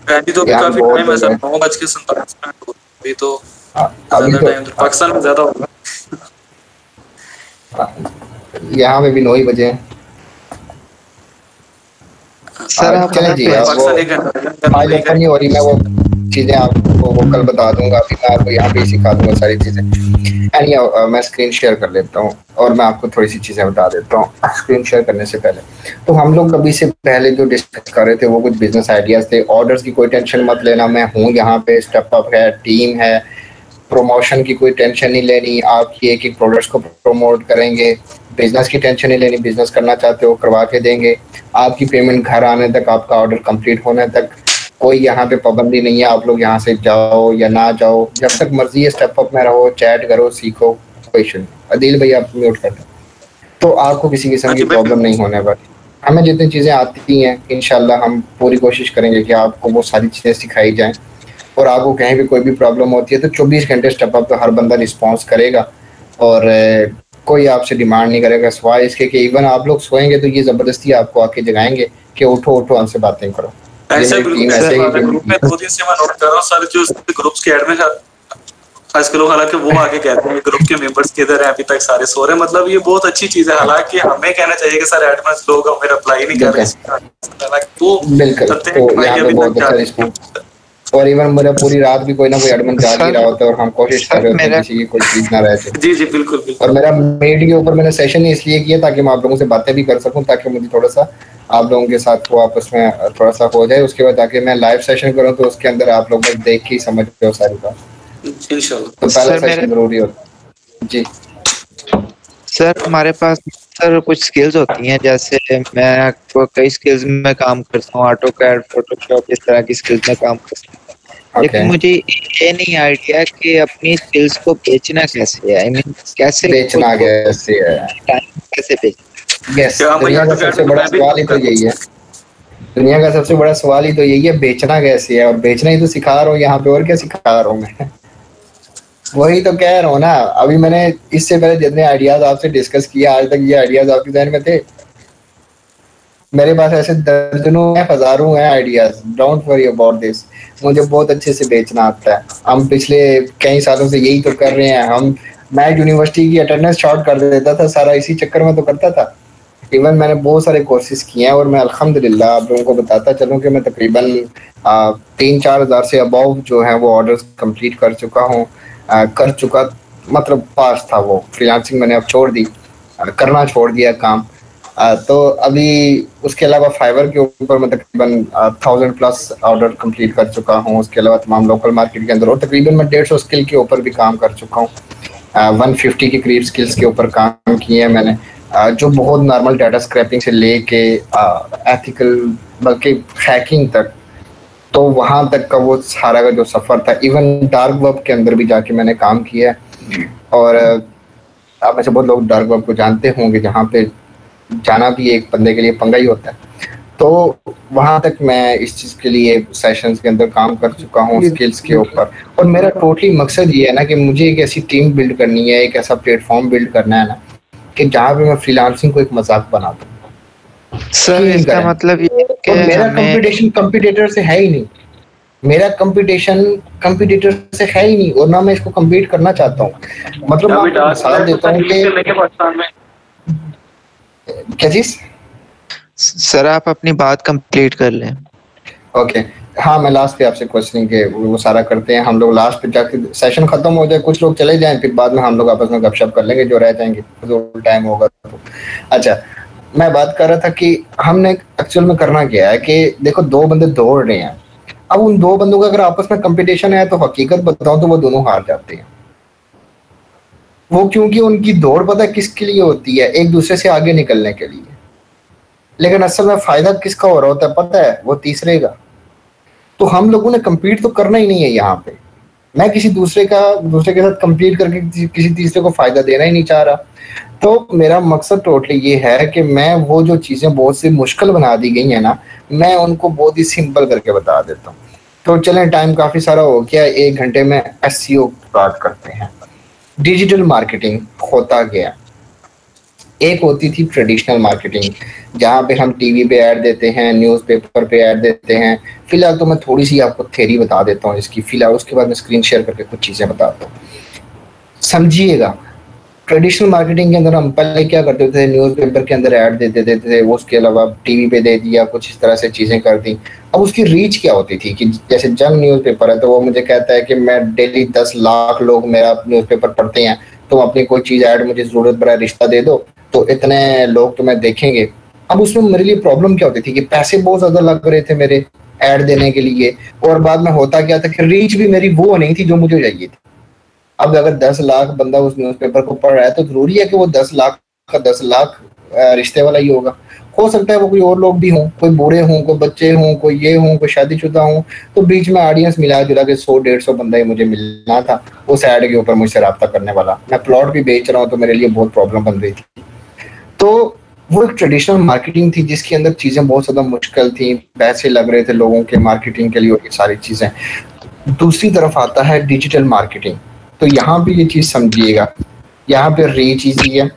अभी तो काफी टाइम है सर, 9:47 अभी तो ज्यादा टाइम तो पाकिस्तान में ज्यादा होगा। यहाँ पे भी 9 ही बजे हैं सर। आप चले जी, आज नहीं हो रही, मैं वो चीजें आपको वो कल बता दूंगा, अभी मैं आपको यहाँ पे सिखा दूंगा सारी चीजें। मैं स्क्रीन शेयर कर लेता हूँ और मैं आपको थोड़ी सी चीजें बता देता हूँ स्क्रीन शेयर करने से पहले। तो हम लोग अभी से पहले जो डिस्कस कर रहे थे वो कुछ बिजनेस आइडियाज थे। ऑर्डर्स की कोई टेंशन मत लेना, मैं हूँ यहाँ पे, स्टेप अप है, टीम है, प्रमोशन की कोई टेंशन नहीं लेनी, आपकी एक एक प्रोडक्ट्स को प्रमोट करेंगे। बिजनेस की टेंशन नहीं लेनी, बिजनेस करना चाहते हो करवा के देंगे। आपकी पेमेंट घर आने तक, आपका ऑर्डर कंप्लीट होने तक कोई यहाँ पे पाबंदी नहीं है, आप लोग यहाँ से जाओ या ना जाओ, जब तक मर्जी है स्टेप अप में रहो, चैट करो, सीखो, कोई इशू नहीं। अदील भैया आप म्यूट कर दो, तो आपको किसी किस्म की प्रॉब्लम नहीं होने वाली। हमें जितनी चीज़ें आती हैं इंशाल्लाह हम पूरी कोशिश करेंगे कि आपको वो सारी चीज़ें सिखाई जाएँ। और आपको कहीं भी कोई भी प्रॉब्लम होती है तो 24 घंटे स्टेप अप पे हर बंदा रिस्पॉन्स करेगा और कोई आपसे डिमांड नहीं करेगा, सिवाय इसके कि इवन आप लोग सोएंगे तो ये ज़बरदस्ती आपको आके जगाएंगे कि उठो उठो हमसे बातें करो। ऐसे ग्रुप में 2 दिन से मैं नोट कर रहा हूँ सारे जो ग्रुप्स के एडमिन आजकल, हालांकि वो आगे कहते हैं ग्रुप के मेंबर्स किधर हैं, अभी तक सारे सो रहे हैं। मतलब ये बहुत अच्छी चीज है, हालांकि हमें कहना चाहिए कि सारे एडमिन लोग हमें रिप्लाई नहीं कर रहे, तो बिल्कुल और इवन मेरा पूरी रात भी कोई ना कोई एडमिन जाग ही रहा होता है और हम कोशिश कर रहे होते हैं किसी की कोई चीज ना रहे। जी जी बिल्कुल बिल्कुल। और मेरा मीट के ऊपर मैंने सेशन इसलिए किया ताकि मैं आप लोगों से बातें भी कर सकूं, ताकि मुझे थोड़ा सा आप लोगों के साथ वो आपस में थोड़ा सा हो जाए। उसके बाद जाके मैं लाइव सेशन करूं तो उसके अंदर आप लोग बस देख के ही समझ लो सारी बात इंशाल्लाह। तो पहला सेशन जरूरी होता है। जी सर, हमारे पास सर कुछ स्किल्स होती हैं, जैसे मैं कई स्किल्स में काम करता हूँ, ऑटोकैड, फोटोशॉप, इस तरह की स्किल्स में काम करता हूँ। लेकिन मुझे ये नहीं आइडिया कि अपनी स्किल्स को बेचना कैसे है, आई मीन कैसे बेचना कैसे है, कैसे बेचना। यस, दुनिया का सबसे बड़ा सवाल ही तो यही है, दुनिया का सबसे बड़ा सवाल ही तो यही है, बेचना कैसे है। और बेचना ही तो सिखा रहा हूँ यहाँ पे, और क्या सिखा रहा हूँ मैं वही तो कह रहा हूँ ना। अभी मैंने इससे पहले जितने आइडियाज आपसे डिस्कस किया आज तक, ये आइडियाज आपके ध्यान में थे? मेरे पास ऐसे दर्जनों हैं, हजारों हैं ideas. Don't worry about this. मुझे बहुत अच्छे से बेचना आता है। हम पिछले कई सालों से यही तो कर रहे हैं। मैं यूनिवर्सिटी की अटेंडेंस शॉर्ट कर देता था, सारा इसी चक्कर में तो करता था। इवन मैंने बहुत सारे कोर्सेज किए हैं और मैं अल्हम्दुलिल्लाह आप लोगों को बताता चलूँ कि मैं तकरीबन 3-4 हज़ार से अबव जो है वो ऑर्डर्स कंप्लीट कर चुका, मतलब पास था वो। फ्रीलांसिंग मैंने अब छोड़ दी, करना छोड़ दिया काम। तो अभी उसके अलावा फाइवर के ऊपर मैं तकरीबन 1000+ ऑर्डर कंप्लीट कर चुका हूँ। उसके अलावा तमाम लोकल मार्केट के अंदर और तकरीबन मैं 150 स्किल के ऊपर भी काम कर चुका हूँ। 150 के करीब स्किल्स के ऊपर काम किए हैं मैंने, जो बहुत नॉर्मल डाटा स्क्रैपिंग से लेके एथिकल बल्कि हैकिंग तक, तो वहाँ तक का वो सारा का जो सफ़र था। इवन डार्क वेब के अंदर भी जाके मैंने काम किया है। और आप में से बहुत लोग डार्क वेब को जानते होंगे, जहाँ पे जाना भी एक बंदे के लिए पंगा ही होता है। तो वहाँ तक मैं इस चीज़ के लिए सेशंस के अंदर काम कर चुका हूँ स्किल्स के ऊपर। और मेरा टोटली मकसद ये है ना कि मुझे एक ऐसी टीम बिल्ड करनी है, एक ऐसा प्लेटफॉर्म बिल्ड करना है ना कि जहाँ पे मैं फ्रीलांसिंग को एक मजाक बना दूँ। सर इसका मतलब ये कि मेरा कंपटीशन कंपटीटर से है ही नहीं, मेरा कंपटीटर से है ही नहीं, और ना मैं इसको कम्पीट करना चाहता हूँ। मतलब मैं आपको मिसाल देता हूँ कि क्या चीज। सर आप अपनी बात कंप्लीट कर लें। ओके हाँ, मैं लास्ट पे आपसे क्वेश्चनिंग के वो सारा करते हैं हम लोग। लास्ट पे जाके सेशन खत्म हो जाए, कुछ लोग चले जाएं, फिर बाद में हम लोग आपस में गपशप कर लेंगे जो रह जाएंगे, जो टाइम होगा तो। अच्छा, मैं बात कर रहा था कि हमने एक्चुअल में करना क्या है कि देखो 2 बंदे दौड़ रहे हैं। अब उन 2 बंदों का अगर आपस में कंपटीशन है तो हकीकत बताऊं तो वो दोनों हार जाते हैं। वो क्योंकि उनकी दौड़ पता किसके लिए होती है, एक दूसरे से आगे निकलने के लिए। लेकिन असल में फायदा किसका हो रहा होता है पता है, वो तीसरे का। तो हम लोगों ने कम्पीट तो करना ही नहीं है यहाँ पे। मैं किसी दूसरे के साथ कम्पीट करके किसी तीसरे को फायदा देना ही नहीं चाह रहा। तो मेरा मकसद टोटली ये है कि मैं वो जो चीज़ें बहुत सी मुश्किल बना दी गई हैं ना, मैं उनको बहुत ही सिंपल करके बता देता हूँ। तो चलें, टाइम काफ़ी सारा हो गया, 1 घंटे में एसईओ की बात करते हैं। डिजिटल मार्केटिंग होता गया, एक होती थी ट्रेडिशनल मार्केटिंग, जहाँ पे हम टीवी पे ऐड देते हैं, न्यूज़पेपर पे ऐड देते हैं। फिलहाल तो मैं थोड़ी सी आपको थ्योरी बता देता हूँ इसकी, फिलहाल उसके बाद मैं स्क्रीन शेयर करके कुछ चीज़ें बताता हूँ, समझिएगा। ट्रेडिशनल मार्केटिंग के अंदर हम पहले क्या करते थे, न्यूज़पेपर के अंदर ऐड दे देते थे, उसके अलावा टीवी पे दे दिया, कुछ इस तरह से चीज़ें कर दी। अब उसकी रीच क्या होती थी कि जैसे जंग न्यूज़पेपर है तो वो मुझे कहता है कि मैं डेली 10 लाख लोग मेरा न्यूज़पेपर पढ़ते हैं, तो अपनी कोई चीज़ ऐड मुझे ज़रूरत पड़ा रिश्ता दे दो तो इतने लोग तुम्हें देखेंगे। अब उसमें मेरे लिए प्रॉब्लम क्या होती थी कि पैसे बहुत ज़्यादा लग रहे थे मेरे ऐड देने के लिए, और बाद में होता क्या था कि रीच भी मेरी वो नहीं थी जो मुझे चाहिए थी। अब अगर 10 लाख बंदा उस न्यूज़पेपर को पढ़ रहा है तो जरूरी है कि वो 10 लाख का 10 लाख रिश्ते वाला ही होगा। हो सकता है वो कोई और लोग भी हों, कोई बूढ़े हों, कोई बच्चे हों, कोई ये हों, कोई शादीशुदा हों, तो बीच में ऑडियंस मिला जुला के 100-150 बंदा ही मुझे मिलना था उस ऐड के ऊपर मुझसे रब्ता करने वाला। मैं प्लॉट भी बेच रहा हूँ तो मेरे लिए बहुत प्रॉब्लम बन रही थी। तो वो एक ट्रेडिशनल मार्केटिंग थी जिसके अंदर चीज़ें बहुत ज़्यादा मुश्किल थी, पैसे लग रहे थे लोगों के मार्केटिंग के लिए और ये सारी चीज़ें। दूसरी तरफ आता है डिजिटल मार्केटिंग, तो यहाँ पे ये चीज़ समझिएगा, यहाँ पे रीच ईजी है,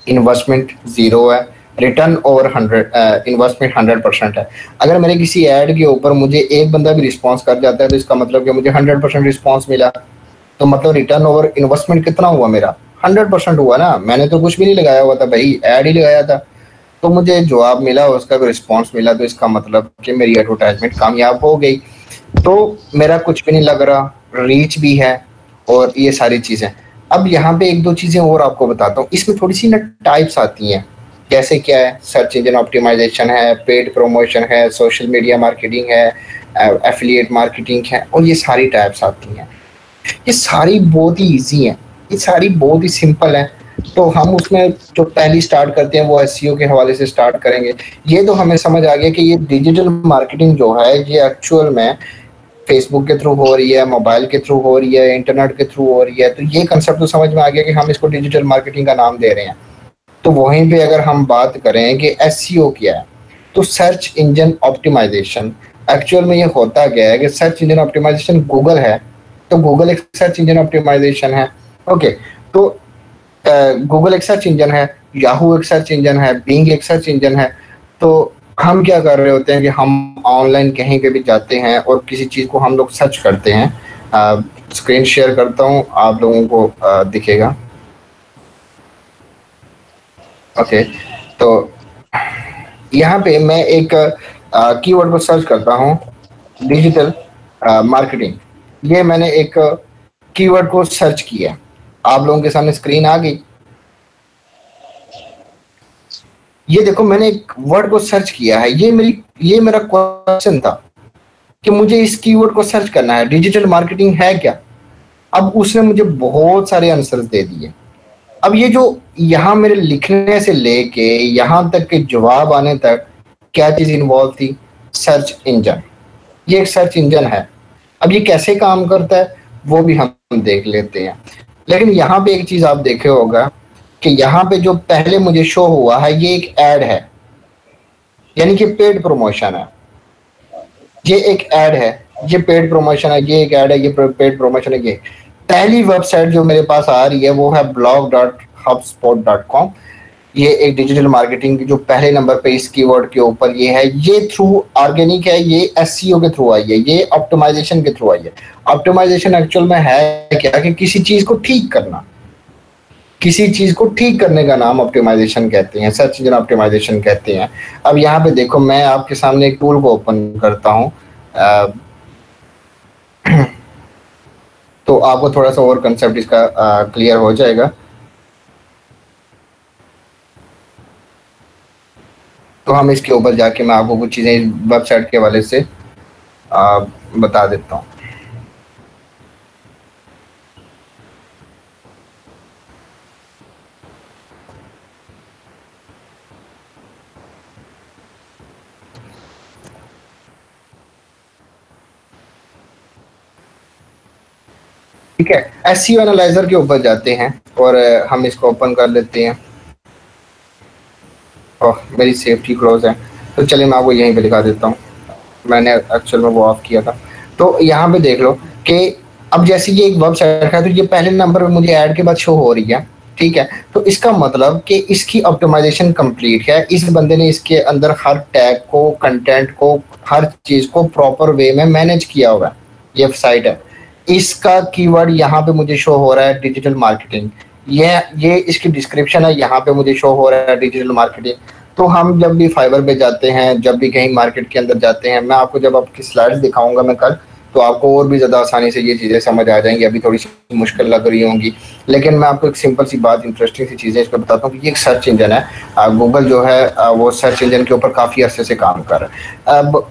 इन्वेस्टमेंट 0 है, रिटर्न ओवर 100, इन्वेस्टमेंट 100% है। अगर मेरे किसी ऐड के ऊपर मुझे एक बंदा भी रिस्पॉन्स कर जाता है तो इसका मतलब कि मुझे 100% रिस्पॉन्स मिला, तो मतलब रिटर्न ओवर इन्वेस्टमेंट कितना हुआ मेरा, 100% हुआ ना। मैंने तो कुछ भी नहीं लगाया हुआ था भाई, ऐड ही लगाया था, तो मुझे जवाब मिला, उसका कोई रिस्पॉन्स मिला, तो इसका मतलब कि मेरी एडवर्टाइजमेंट कामयाब हो गई। तो मेरा कुछ भी नहीं लग रहा, रीच भी है और ये सारी चीज़ें। अब यहाँ पे एक दो चीज़ें और आपको बताता हूँ, इसमें थोड़ी सी ना टाइप्स आती हैं, जैसे क्या है, सर्च इंजन ऑप्टिमाइजेशन है, पेड प्रमोशन है, सोशल मीडिया मार्केटिंग है, एफिलिएट मार्केटिंग है, और ये सारी टाइप्स आती हैं। ये सारी बहुत ही ईजी हैं, ये सारी बहुत ही सिंपल हैं। तो हम उसमें जो पहली स्टार्ट करते हैं वो एसईओ के हवाले से स्टार्ट करेंगे। ये तो हमें समझ आ गया कि ये डिजिटल मार्केटिंग जो है ये एक्चुअल में फेसबुक के थ्रू हो रही है, मोबाइल के थ्रू हो रही है, इंटरनेट के थ्रू हो रही है। तो ये कंसेप्ट तो समझ में आ गया कि हम इसको डिजिटल मार्केटिंग का नाम दे रहे हैं। तो वहीं पे अगर हम बात करें कि एसईओ क्या है, तो सर्च इंजन ऑप्टिमाइजेशन, एक्चुअल में ये होता क्या है कि सर्च इंजन ऑप्टिमाइजेशन गूगल है, तो गूगल एक सर्च इंजन ऑप्टिमाइजेशन है। ओके, तो गूगल एक सर्च इंजन है, याहू एक सर्च इंजन है, बिंग एक सर्च इंजन है। तो हम क्या कर रहे होते हैं कि हम ऑनलाइन कहीं पे भी जाते हैं और किसी चीज़ को हम लोग सर्च करते हैं। स्क्रीन शेयर करता हूँ, आप लोगों को दिखेगा। ओके, तो यहाँ पे मैं एक कीवर्ड को सर्च करता हूँ, डिजिटल मार्केटिंग। ये मैंने एक कीवर्ड को सर्च किया, आप लोगों के सामने स्क्रीन आ गई। ये देखो, मैंने एक वर्ड को सर्च किया है, ये मेरा क्वेश्चन था कि मुझे इस कीवर्ड को सर्च करना है, डिजिटल मार्केटिंग है क्या। अब उसने मुझे बहुत सारे आंसर्स दे दिए। अब ये जो यहाँ मेरे लिखने से लेके यहाँ तक के जवाब आने तक क्या चीज इन्वॉल्व थी, सर्च इंजन। ये एक सर्च इंजन है। अब ये कैसे काम करता है वो भी हम देख लेते हैं। लेकिन यहाँ पे एक चीज आप देखे होगा कि यहाँ पे जो पहले मुझे शो हुआ है ये एक ऐड है, यानी कि पेड प्रमोशन है। ये एक ऐड है, ये पेड प्रमोशन है, ये एक ऐड है, ये पेड प्रमोशन है। ये पहली वेबसाइट जो मेरे पास आ रही है वो है blog.hubspot.com। ये एक डिजिटल मार्केटिंग की जो पहले नंबर पे इस कीवर्ड के ऊपर ये है। ये थ्रू ऑर्गेनिक है, ये एसईओ के थ्रू आई है, ये ऑप्टिमाइजेशन के थ्रू आई है। ऑप्टिमाइजेशन एक्चुअल में है क्या कि किसी चीज को ठीक करना, किसी चीज को ठीक करने का नाम ऑप्टिमाइजेशन कहते हैं, सर्च इंजन ऑप्टिमाइजेशन कहते हैं। अब यहाँ पे देखो, मैं आपके सामने एक टूल को ओपन करता हूँ तो आपको थोड़ा सा और कंसेप्ट इसका क्लियर हो जाएगा। तो हम इसके ऊपर जाके मैं आपको कुछ चीज़ें वेबसाइट के हवाले से बता देता हूँ। ठीक है, एसईओ एनालाइजर के ऊपर जाते हैं और हम इसको ओपन कर लेते हैं। ओह, मेरी सेफ्टी क्लोज है, तो चलिए मैं आपको यहीं पे दिखा देता हूँ। मैंने एक्चुअल में वो ऑफ किया था। तो यहाँ पे देख लो कि अब जैसे ये एक वेबसाइट है तो ये पहले नंबर पे मुझे ऐड के बाद शो हो रही है, ठीक है। तो इसका मतलब कि इसकी ऑप्टिमाइजेशन कंप्लीट है, इस बंदे ने इसके अंदर हर टैग को, कंटेंट को, हर चीज को प्रॉपर वे में मैनेज किया हुआ है। ये साइट है, इसका कीवर्ड यहाँ पे मुझे शो हो रहा है डिजिटल मार्केटिंग, ये इसकी डिस्क्रिप्शन है, यहाँ पे मुझे शो हो रहा है डिजिटल मार्केटिंग। तो हम जब भी फाइबर पे जाते हैं, जब भी कहीं मार्केट के अंदर जाते हैं, मैं आपको जब आपकी स्लाइड्स दिखाऊंगा मैं कल, तो आपको और भी ज़्यादा आसानी से ये चीज़ें समझ आ जाएंगी। अभी थोड़ी सी मुश्किल लग रही होंगी, लेकिन मैं आपको एक सिंपल सी बात, इंटरेस्टिंग सी चीज़ें इस पर बताता हूँ कि ये एक सर्च इंजन है। गूगल जो है वो सर्च इंजन के ऊपर काफ़ी अरसे से काम कर रहा है। अब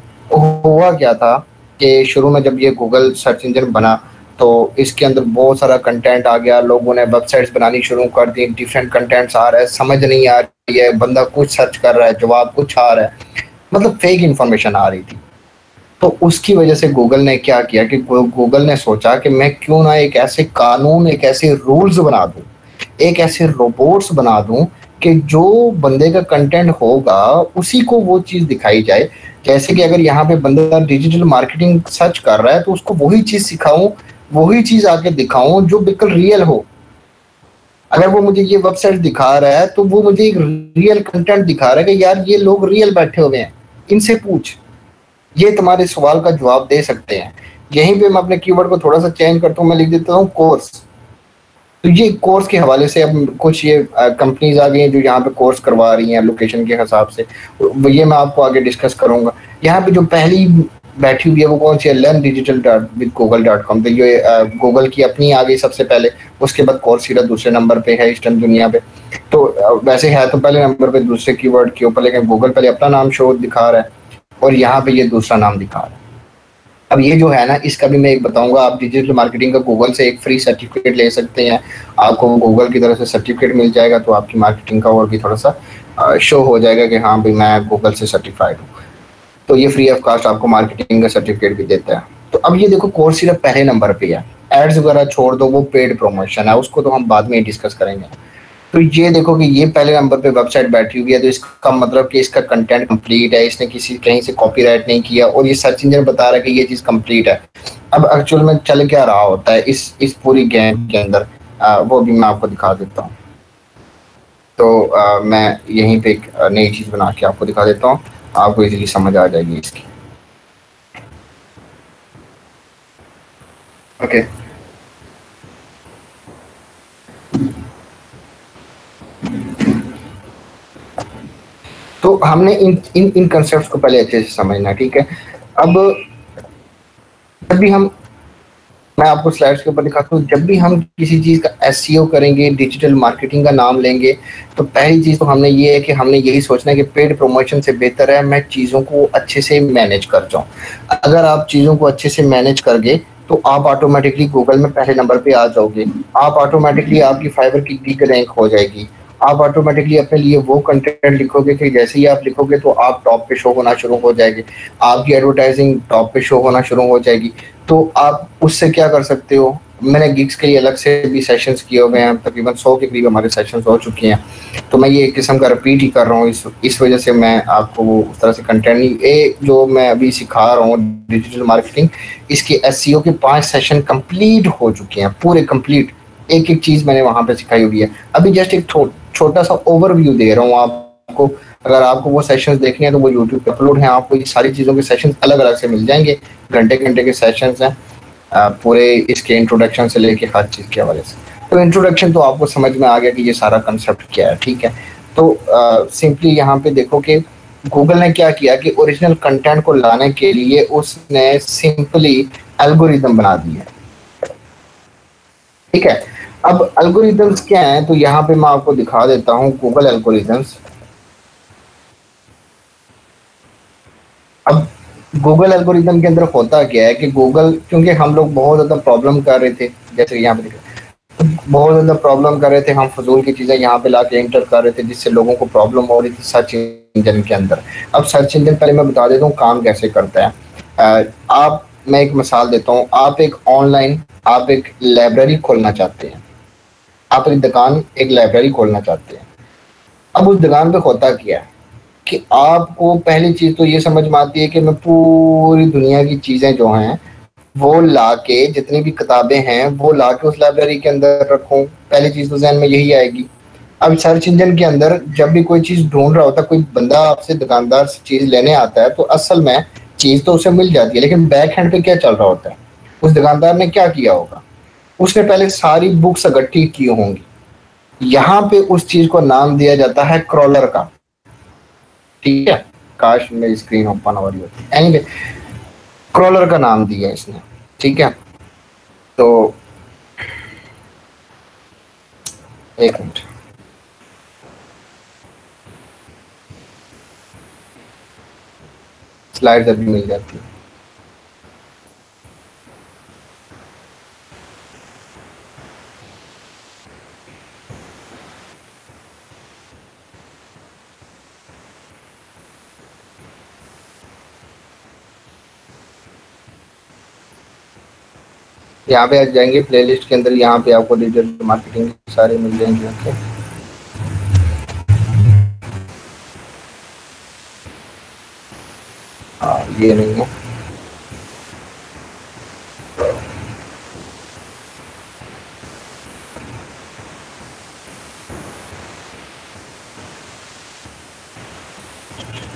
हुआ क्या था कि शुरू में जब ये गूगल सर्च इंजन बना तो इसके अंदर बहुत सारा कंटेंट आ गया, लोगों ने वेबसाइट्स बनानी शुरू कर दी, डिफरेंट कंटेंट्स आ रहा है, समझ नहीं आ रही है, बंदा कुछ सर्च कर रहा है, जवाब कुछ आ रहा है, मतलब फेक इंफॉर्मेशन आ रही थी। तो उसकी वजह से गूगल ने क्या किया कि गूगल ने सोचा कि मैं क्यों ना एक ऐसे कानून, एक ऐसे रूल्स बना दूं, एक ऐसे रोबोट्स बना दूं कि जो बंदे का कंटेंट होगा उसी को वो चीज़ दिखाई जाए। जैसे कि अगर यहाँ पे बंदा डिजिटल मार्केटिंग सर्च कर रहा है तो उसको वही चीज़ सिखाऊं, वही चीज़ आके दिखाऊं जो बिल्कुल रियल हो। अगर वो मुझे ये वेबसाइट दिखा रहा है तो वो मुझे एक रियल कंटेंट दिखा रहा है कि यार ये लोग रियल बैठे हुए हैं, इनसे पूछ, ये तुम्हारे सवाल का जवाब दे सकते हैं। यहीं पे मैं अपने कीवर्ड को थोड़ा सा चेंज करता हूँ, मैं लिख देता हूँ कोर्स। तो ये कोर्स के हवाले से अब कुछ ये कंपनीज आ गई हैं जो यहाँ पे कोर्स करवा रही हैं लोकेशन के हिसाब से, ये मैं आपको आगे डिस्कस करूंगा। यहाँ पे जो पहली बैठी हुई है वो कौन सी है, लर्न डिजिटल विद गूगल.com। तो ये गूगल की अपनी आ गई सबसे पहले, उसके बाद कोर्सेरा दूसरे नंबर पे है इस टाइम दुनिया पे। तो वैसे है तो पहले नंबर पे दूसरे कीवर्ड के ऊपर, लेकिन गूगल पहले अपना नाम शो दिखा रहा है और यहाँ पे ये दूसरा नाम दिखा रहा है। अब ये जो है ना, इसका भी मैं एक बताऊंगा, आप डिजिटल मार्केटिंग का गूगल से एक फ्री सर्टिफिकेट ले सकते हैं, आपको गूगल की तरफ से सर्टिफिकेट मिल जाएगा, तो आपकी मार्केटिंग का और भी थोड़ा सा शो हो जाएगा कि हाँ भाई मैं गूगल से सर्टिफाइड हूँ। तो ये फ्री ऑफ कास्ट आपको मार्केटिंग का सर्टिफिकेट भी देता है। तो अब ये देखो कोर्सेरा पहले नंबर पे है, एड्स वगैरह छोड़ दो, वो पेड प्रमोशन है, उसको तो हम बाद में डिस्कस करेंगे। तो ये देखो कि ये पहले नंबर पे वेबसाइट बैठी हुई है, तो इसका मतलब कि इसका कंटेंट कंप्लीट है, इसने किसी कहीं से कॉपीराइट नहीं किया, और ये सर्च इंजन बता रहा है कि ये चीज़ कंप्लीट है। अब एक्चुअल में चल क्या रहा होता है इस पूरी गेम के अंदर, वो भी मैं आपको दिखा देता हूँ। तो मैं यहीं पे एक नई चीज़ बना के आपको दिखा देता हूँ, आपको इजीली समझ आ जाएगी इसकी। ओके तो हमने इन कंसेप्ट्स को पहले अच्छे से समझना, ठीक है। अब जब भी मैं आपको स्लाइड्स के ऊपर दिखाता हूँ, जब भी हम किसी चीज़ का एसईओ करेंगे, डिजिटल मार्केटिंग का नाम लेंगे, तो पहली चीज़ तो हमने ये है कि हमने यही सोचना है कि पेड प्रमोशन से बेहतर है मैं चीज़ों को अच्छे से मैनेज कर जाऊँ। अगर आप चीज़ों को अच्छे से मैनेज कर गए तो आप ऑटोमेटिकली गूगल में पहले नंबर पे आ जाओगे, आप ऑटोमेटिकली आपकी फाइबर की बिग रैंक हो जाएगी, आप ऑटोमेटिकली अपने लिए वो कंटेंट लिखोगे कि जैसे ही आप लिखोगे तो आप टॉप पे शो होना शुरू हो जाएगी, आपकी एडवर्टाइजिंग टॉप पे शो होना शुरू हो जाएगी। तो आप उससे क्या कर सकते हो, मैंने गिग्स के लिए अलग से भी सेशंस किए हुए हैं, तकरीबन 100 के करीब हमारे सेशंस हो चुके हैं, तो मैं ये एक किस्म का रिपीट ही कर रहा हूँ, इस वजह से मैं आपको वो उस तरह से कंटेंट नहीं, जो मैं अभी सिखा रहा हूँ डिजिटल मार्केटिंग, इसके एसईओ के 5 सेशन कंप्लीट हो चुके हैं, पूरे कंप्लीट, एक एक चीज़ मैंने वहाँ पे सिखाई हुई है। अभी जस्ट एक छोटा सा ओवरव्यू दे रहा हूँ आपको, अगर आपको वो सेशंस देखने हैं तो वो यूट्यूब पे अपलोड हैं, आपको ये सारी चीज़ों के सेशंस अलग अलग से मिल जाएंगे, घंटे घंटे के सेशंस हैं पूरे, इसके इंट्रोडक्शन से लेके हर चीज़ के हवाले से। तो इंट्रोडक्शन तो आपको समझ में आ गया कि ये सारा कंसेप्ट क्या है, ठीक है। तो सिंपली यहाँ पे देखो कि गूगल ने क्या किया कि ओरिजिनल कंटेंट को लाने के लिए उसने सिंपली एल्गोरिदम बना दिया, ठीक है। अब एल्गोरिदम्स क्या हैं, तो यहाँ पे मैं आपको दिखा देता हूँ गूगल एल्गोरिदम्स। अब गूगल एल्गोरिदम के अंदर होता क्या है कि गूगल, क्योंकि हम लोग बहुत ज़्यादा प्रॉब्लम कर रहे थे, जैसे यहाँ पे देखो बहुत ज़्यादा प्रॉब्लम कर रहे थे, हम फजूल की चीज़ें यहाँ पे ला के एंटर कर रहे थे जिससे लोगों को प्रॉब्लम हो रही थी सर्च इंजन के अंदर। अब सर्च इंजन पहले मैं बता देता हूँ काम कैसे करता है। मैं एक मिसाल देता हूँ, आप एक ऑनलाइन आप एक लाइब्रेरी खोलना चाहते हैं, आप एक दुकान एक लाइब्रेरी खोलना चाहते हैं। अब उस दुकान पे होता क्या है कि आपको पहली चीज़ तो ये समझ में आती है कि मैं पूरी दुनिया की चीज़ें जो हैं वो ला के जितनी भी किताबें हैं वो ला के उस लाइब्रेरी के अंदर रखूं, पहली चीज तो जहन में यही आएगी। अब सर्च इंजन के अंदर जब भी कोई चीज ढूंढ रहा होता है, कोई बंदा आपसे दुकानदार से चीज लेने आता है, तो असल में चीज तो उसे मिल जाती है, लेकिन बैक हैंड पे क्या चल रहा होता है, उस दुकानदार ने क्या किया होगा, उसने पहले सारी बुक्स इकट्ठी की होंगी। यहाँ पे उस चीज को नाम दिया जाता है क्रॉलर का, ठीक है। काश मेरी स्क्रीन ओपन हो रही होती, एनीवे क्रॉलर का नाम दिया इसने, ठीक है। तो एक मिनट, स्लाइड्स अभी मिल जाती है। यहाँ पे आ जाएंगे प्लेलिस्ट के अंदर, यहाँ पे आपको डिजिटल मार्केटिंग सारे मिल जाएंगे। ओके, हाँ ये नहीं है,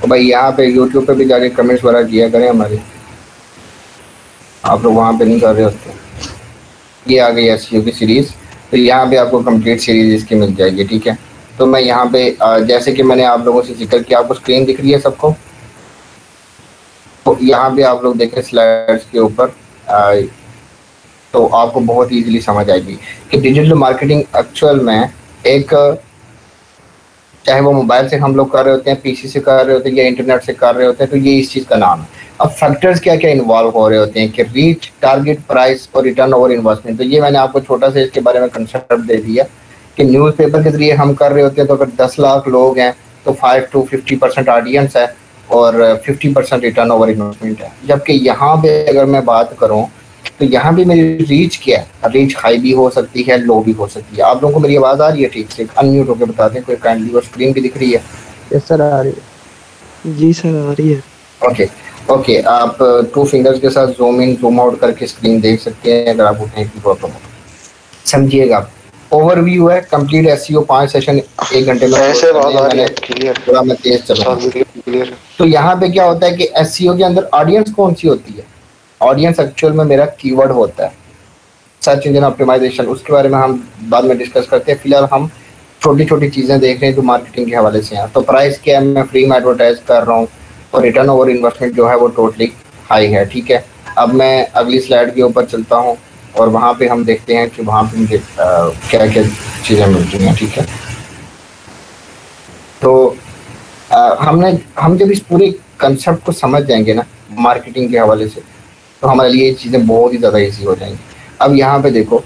तो भाई यहाँ पे YouTube पे भी जाके कमेंट्स वगैरह किया करें हमारे, आप लोग वहाँ पे नहीं कर रहे होते। ये आ गई SEO की सीरीज़, तो यहाँ पे आपको कंप्लीट सीरीज इसकी मिल जाएगी, ठीक है। तो मैं यहाँ पे जैसे कि मैंने आप लोगों से जिक्र किया, आपको स्क्रीन दिख रही है सबको, तो यहाँ पे आप लोग देखें स्लाइड्स के ऊपर, तो आपको बहुत ईजिली समझ आएगी कि डिजिटल मार्केटिंग एक्चुअल में एक, चाहे वो मोबाइल से हम लोग कर रहे होते हैं, PC से कर रहे होते हैं या इंटरनेट से कर रहे होते हैं, तो ये इस चीज़ का नाम है। अब फैक्टर्स क्या क्या इन्वॉल्व हो रहे होते हैं कि रीच, टारगेट, प्राइस और रिटर्न ओवर इन्वेस्टमेंट। तो ये मैंने आपको छोटा सा इसके बारे में कंसेप्ट दे दिया कि न्यूज़पेपर के जरिए हम कर रहे होते हैं, तो अगर 10 लाख लोग हैं तो 5 to 50% ऑडियंस है और 50% रिटर्न ओवर इन्वेस्टमेंट है। जबकि यहाँ पे अगर मैं बात करूँ तो यहाँ पे मेरी रीच क्या है, रीच हाई भी हो सकती है, लो भी हो सकती है। आप लोगों को मेरी आवाज़ आ रही है ठीक से? अनम्यूट होकर बता दें कोई काइंडली, और स्क्रीन भी दिख रही है? यस सर आ रही है। जी सर आ रही है। ओके ओके, आप 2 फिंगर्स के साथ जूम इन जूम आउट करके स्क्रीन देख सकते हैं अगर आपको कहीं की प्रॉब्लम हो। समझिएगा, ओवरव्यू है, कंप्लीट SEO 5 सेशन 1 घंटे में पूरा मैं तेज चला। तो यहाँ पे क्या होता है कि SEO के अंदर ऑडियंस कौन सी होती है? ऑडियंस एक्चुअल में मेरा कीवर्ड होता है, सर्च इंजन ऑप्टिमाइजेशन, उसके बारे में हम बाद में डिस्कस करते हैं। फिलहाल हम छोटी छोटी चीज़ें देख रहे हैं जो मार्केटिंग के हवाले से हैं। तो प्राइस क्या है, मैं फ्री में एडवर्टाइज कर रहा हूँ, और रिटर्न ओवर इन्वेस्टमेंट जो है वो टोटली हाई है, ठीक है। अब मैं अगली स्लाइड के ऊपर चलता हूँ और वहाँ पे हम देखते हैं कि वहाँ पे मुझे क्या क्या चीज़ें मिलती हैं, ठीक है। तो हम जब इस पूरे कंसेप्ट को समझ जाएंगे ना मार्केटिंग के हवाले से, तो हमारे लिए ये चीज़ें बहुत ही ज़्यादा ईजी हो जाएंगी। अब यहाँ पे देखो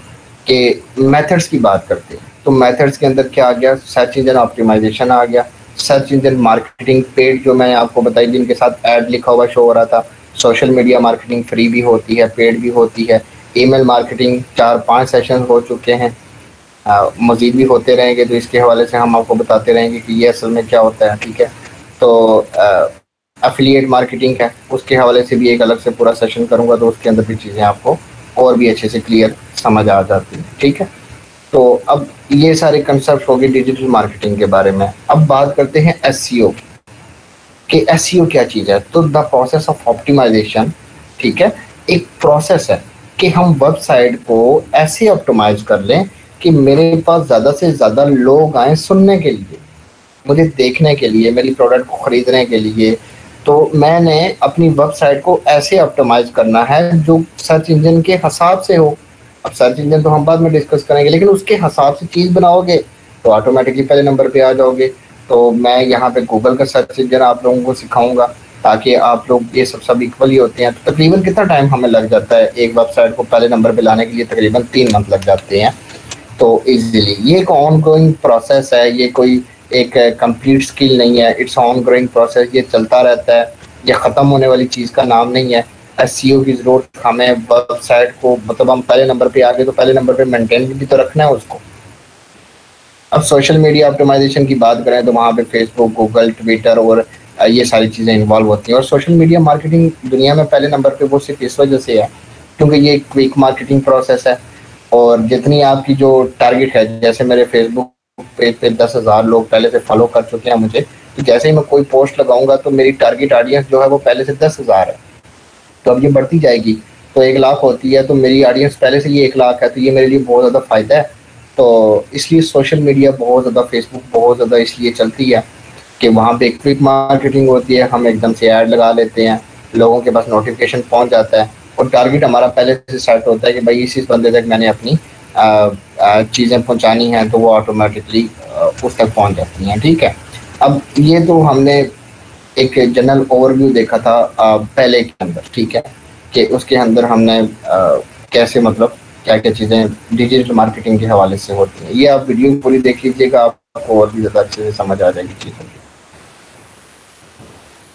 कि मेथड्स की बात करते हैं, तो मेथड्स के अंदर क्या आ गया, सर्च इंजन ऑप्टिमाइजेशन आ गया, सर्च इंजन मार्केटिंग पेड जो मैंने आपको बताई जिनके साथ ऐड लिखा हुआ शो हो रहा था, सोशल मीडिया मार्केटिंग फ्री भी होती है, पेड भी होती है, ईमेल मार्केटिंग 4-5 सेशन हो चुके हैं, मज़ीद भी होते रहेंगे, तो इसके हवाले से हम आपको बताते रहेंगे कि ये असल में क्या होता है, ठीक है। तो एफिलिएट मार्केटिंग है, उसके हवाले से भी एक अलग से पूरा सेशन करूँगा, तो उसके अंदर भी चीज़ें आपको और भी अच्छे से क्लियर समझ आ जाती हैं, ठीक है। तो अब ये सारे कंसेप्ट हो गए डिजिटल मार्केटिंग के बारे में। अब बात करते हैं SEO कि SEO क्या चीज़ है। तो द प्रोसेस ऑफ ऑप्टिमाइजेशन, ठीक है, एक प्रोसेस है कि हम वेबसाइट को ऐसे ऑप्टिमाइज कर लें कि मेरे पास ज़्यादा से ज़्यादा लोग आएँ सुनने के लिए, मुझे देखने के लिए, मेरी प्रोडक्ट को ख़रीदने के लिए। तो मैंने अपनी वेबसाइट को ऐसे ऑप्टिमाइज करना है जो सर्च इंजन के हिसाब से हो। अब सर्च इंजन तो हम बाद में डिस्कस करेंगे, लेकिन उसके हिसाब से चीज़ बनाओगे तो ऑटोमेटिकली पहले नंबर पे आ जाओगे। तो मैं यहाँ पे गूगल का सर्च इंजन आप लोगों को सिखाऊंगा ताकि आप लोग, ये सब इक्वली होते हैं। तो तकरीबन कितना टाइम हमें लग जाता है एक वेबसाइट को पहले नंबर पे लाने के लिए? तकरीबन 3 मंथ लग जाते हैं। तो ईजिली ये एक ऑन गोइंग प्रोसेस है, ये कोई एक कंप्लीट स्किल नहीं है, इट्स ऑन गोइंग प्रोसेस, ये चलता रहता है, ये ख़त्म होने वाली चीज़ का नाम नहीं है। SEO की ज़रूरत हमें वेबसाइट को, मतलब हम पहले नंबर पे आ गए तो पहले नंबर पे मेंटेन भी तो रखना है उसको। अब सोशल मीडिया ऑप्टिमाइजेशन की बात करें तो वहाँ पे फेसबुक, गूगल, ट्विटर और ये सारी चीज़ें इन्वॉल्व होती हैं। और सोशल मीडिया मार्केटिंग दुनिया में पहले नंबर पे वो सिर्फ इस वजह से है क्योंकि ये एक क्विक मार्केटिंग प्रोसेस है। और जितनी आपकी जो टारगेट है, जैसे मेरे फेसबुक पेज पे 10,000 लोग पहले से फॉलो कर चुके हैं मुझे, तो जैसे ही मैं कोई पोस्ट लगाऊंगा तो मेरी टारगेट ऑडियंस जो है वो पहले से 10,000 है। तो अब ये बढ़ती जाएगी, तो 1 लाख होती है, तो मेरी ऑडियंस पहले से ये 1 लाख है, तो ये मेरे लिए बहुत ज़्यादा फ़ायदा है। तो इसलिए सोशल मीडिया बहुत ज़्यादा, फेसबुक बहुत ज़्यादा इसलिए चलती है कि वहाँ पे क्विक मार्केटिंग होती है, हम एकदम से ऐड लगा लेते हैं, लोगों के पास नोटिफिकेशन पहुँच जाता है और टारगेट हमारा पहले से सेट होता है कि भाई इस बंदे तक मैंने अपनी चीज़ें पहुँचानी हैं, तो वो ऑटोमेटिकली उस तक पहुँच जाती हैं। ठीक है, अब ये तो हमने एक जनरल ओवरव्यू देखा था पहले के अंदर, ठीक है, कि उसके अंदर हमने कैसे मतलब क्या क्या चीज़ें डिजिटल मार्केटिंग के हवाले से होती हैं। ये आप वीडियो पूरी देख लीजिएगा, आपको और भी ज़्यादा अच्छे से समझ आ जाएगी चीज़ें।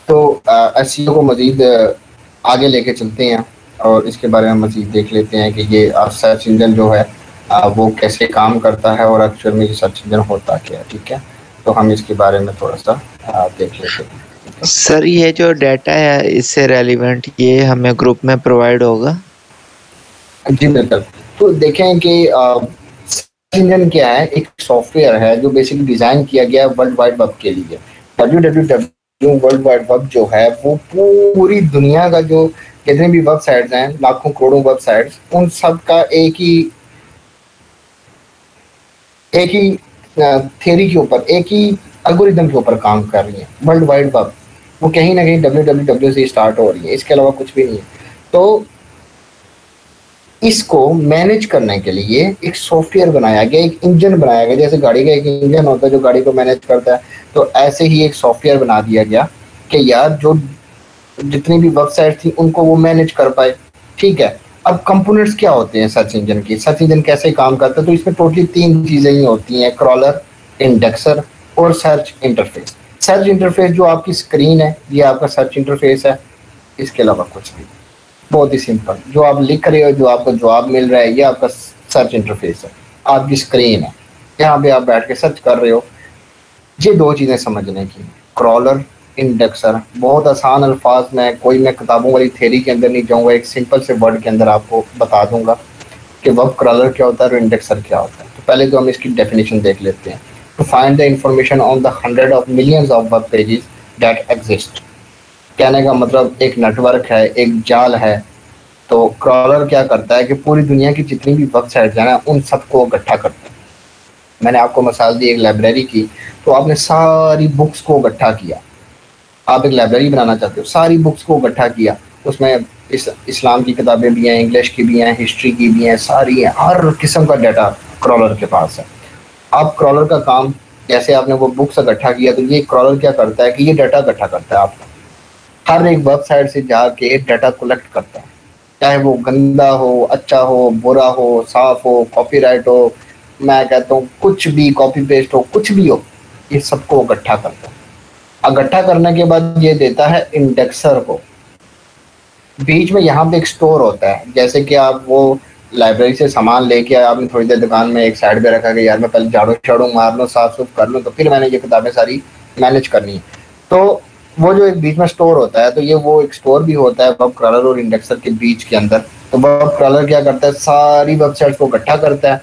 तो एसईओ को मज़ीद आगे लेके चलते हैं और इसके बारे में मज़ीद देख लेते हैं कि ये सर्च इंजन जो है वो कैसे काम करता है और एक्चुअल में ये सर्च इंजन होता क्या है। ठीक है, तो हम इसके बारे में थोड़ा सा देख लेते हैं। सर ये जो डाटा है इससे रेलिवेंट ये हमें ग्रुप में प्रोवाइड होगा? जी बिल्कुल। तो देखें कि सर्च इंजन क्या है, एक सॉफ्टवेयर है जो बेसिकली डिज़ाइन किया गया है वर्ल्ड वाइड वेब के लिए। www वर्ल्ड वाइड वेब जो है वो पूरी दुनिया का जो जितने भी वेबसाइट्स हैं, लाखों करोड़ों वेबसाइट्स, उन सब का एक ही थ्योरी के ऊपर, एक ही एल्गोरिदम के ऊपर काम कर रही है। वर्ल्ड वाइड वेब वो कहीं ना कहीं www से स्टार्ट हो रही है, इसके अलावा कुछ भी नहीं है। तो इसको मैनेज करने के लिए एक सॉफ्टवेयर बनाया गया, एक इंजन बनाया गया। जैसे गाड़ी का एक इंजन होता है जो गाड़ी को मैनेज करता है, तो ऐसे ही एक सॉफ्टवेयर बना दिया गया कि यार जो जितनी भी वेबसाइट थी उनको वो मैनेज कर पाए। ठीक है, अब कंपोनेंट्स क्या होते हैं सर्च इंजन की, सर्च इंजन कैसे काम करता है, तो इसमें टोटली 3 चीज़ें ही होती हैं, क्रॉलर, इंडेक्सर और सर्च इंटरफेस। सर्च इंटरफेस जो आपकी स्क्रीन है ये आपका सर्च इंटरफेस है, इसके अलावा कुछ भी, बहुत ही सिंपल। जो आप लिख रहे हो, जो आपको जवाब मिल रहा है, ये आपका सर्च इंटरफेस है, आपकी स्क्रीन है, यहाँ पे आप बैठ के सर्च कर रहे हो। ये 2 चीज़ें समझने की, क्रॉलर, इंडेक्सर। बहुत आसान अल्फाज में, कोई मैं किताबों वाली थ्योरी के अंदर नहीं जाऊँगा, एक सिंपल से वर्ड के अंदर आपको बता दूंगा कि वेब क्रॉलर क्या होता है और इंडेक्सर क्या होता है। तो पहले तो हम इसकी डेफिनेशन देख लेते हैं। To find the information on the 100 of millions of web pages that exist. कहने का मतलब एक नेटवर्क है, एक जाल है। तो क्रॉलर क्या करता है कि पूरी दुनिया की जितनी भी वेबसाइट्स हैं ना, उन सबको इकट्ठा करता है। मैंने आपको मिसाल दी एक लाइब्रेरी की, तो आपने सारी बुक्स को इकट्ठा किया। आप एक लाइब्रेरी बनाना चाहते हो, सारी बुक्स को इकट्ठा किया, उसमें इस्लाम की किताबें भी हैं, इंग्लिश की भी हैं, हिस्ट्री की भी हैं, सारी हैं, हर किस्म का डाटा क्रॉलर के पास है। आप क्रॉलर का काम, जैसे आपने वो बुक्स इकट्ठा किया, तो ये क्रॉलर क्या करता है कि ये डाटा इकट्ठा करता है आपका, हर एक वेबसाइट से जाके डाटा कलेक्ट करता है, चाहे वो गंदा हो, अच्छा हो, बुरा हो, साफ हो, कॉपीराइट हो, मैं कहता हूँ कुछ भी, कॉपी पेस्ट हो, कुछ भी हो, ये सबको इकट्ठा करता है। इकट्ठा करने के बाद ये देता है इंडेक्सर को। बीच में यहाँ पे एक स्टोर होता है, जैसे कि आप वो लाइब्रेरी से सामान लेके आए, आपने थोड़ी देर दुकान में एक साइड पे रखा कि यार मैं पहले झाड़ू झाड़ू मार लूँ, साफ सुफ कर लूँ, तो फिर मैंने ये किताबें सारी मैनेज करनी है। तो वो जो एक बीच में स्टोर होता है, तो ये वो एक स्टोर भी होता है वेब क्रॉलर और इंडेक्सर के बीच के अंदर। तो वेब क्रॉलर क्या करता है, सारी वेबसाइट्स को इकट्ठा करता है,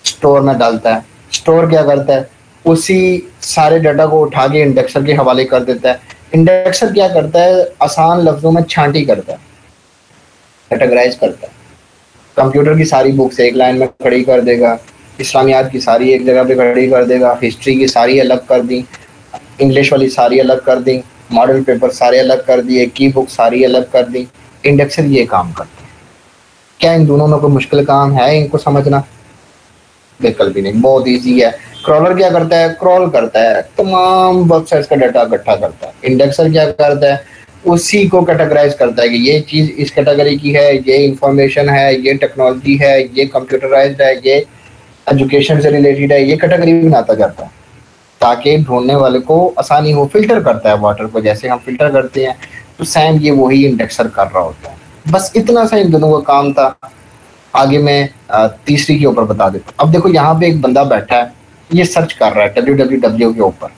स्टोर में डालता है। स्टोर क्या करता है, उसी सारे डाटा को उठा के इंडेक्सर के हवाले कर देता है। इंडेक्सर क्या करता है, आसान लफ्जों में छांटी करता है, कैटेगराइज करता है। कंप्यूटर की सारी बुक्स एक लाइन में खड़ी कर देगा, इस्लामियात की सारी एक जगह पे खड़ी कर देगा, हिस्ट्री की सारी अलग कर दी, इंग्लिश वाली सारी अलग कर दी, मॉडल पेपर सारे अलग कर दिए, की बुक सारी अलग कर दी। इंडेक्सर ये काम करते हैं। क्या इन दोनों में कोई मुश्किल काम है इनको समझना? बिल्कुल भी नहीं, बहुत ईजी है। क्रॉलर क्या करता है, क्रॉल करता है, तमाम वेबसाइट्स का डाटा इकट्ठा करता है। इंडेक्सर क्या करता है, उसी को कैटेगराइज करता है कि ये चीज़ इस कैटेगरी की है, ये इंफॉर्मेशन है, ये टेक्नोलॉजी है, ये कंप्यूटराइज्ड है, ये एजुकेशन से रिलेटेड है, ये कैटेगरी बनाता जाता है ताकि ढूंढने वाले को आसानी हो। फिल्टर करता है वाटर को, जैसे हम फिल्टर करते हैं, तो सेम ये वही इंडेक्सर कर रहा होता है। बस इतना सा इन दोनों का काम था। आगे मैं तीसरी के ऊपर बता देता हूँ। अब देखो यहाँ पे एक बंदा बैठा है, ये सर्च कर रहा है www के ऊपर,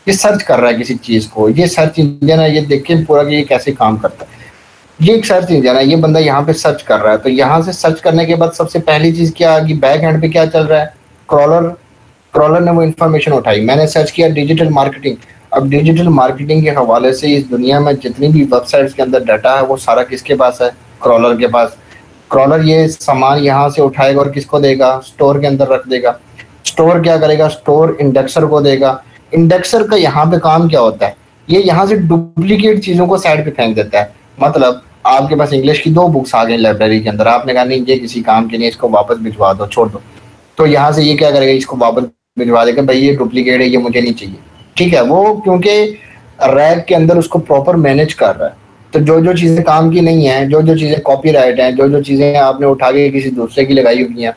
ये सर्च कर रहा है किसी चीज़ को, ये सर्च इंजन है, ये देखें पूरा कि ये कैसे काम करता है। ये एक सर्च इंजन है, ये बंदा यहाँ पे सर्च कर रहा है, तो यहाँ से सर्च करने के बाद सबसे पहली चीज क्या आ गई, बैक हैंड पे क्या चल रहा है, क्रॉलर ने वो इन्फॉर्मेशन उठाई, मैंने सर्च किया डिजिटल मार्केटिंग। अब डिजिटल मार्केटिंग के हवाले से इस दुनिया में जितनी भी वेबसाइट्स के अंदर डाटा है वो सारा किसके पास है, क्रॉलर के पास। क्रॉलर ये सामान यहाँ से उठाएगा और किसको देगा, स्टोर के अंदर रख देगा। स्टोर क्या करेगा, स्टोर इंडेक्सर को देगा। इंडेक्सर का यहाँ पे काम क्या होता है, ये यहाँ से डुप्लीकेट चीजों को साइड पे फेंक देता है। मतलब आपके पास इंग्लिश की 2 बुक्स आ गई लाइब्रेरी के अंदर, आपने कहा नहीं ये किसी काम के नहीं, इसको वापस भिजवा दो, छोड़ दो, तो यहाँ से ये क्या करेगा, इसको वापस भिजवा देगा, भाई ये डुप्लीकेट है, ये मुझे नहीं चाहिए। ठीक है, वो क्योंकि रैक के अंदर उसको प्रॉपर मैनेज कर रहा है, तो जो जो चीजें काम की नहीं है, जो जो चीजें कॉपीराइट हैं, जो जो चीजें आपने उठा के किसी दूसरे की लगाई हुई हैं,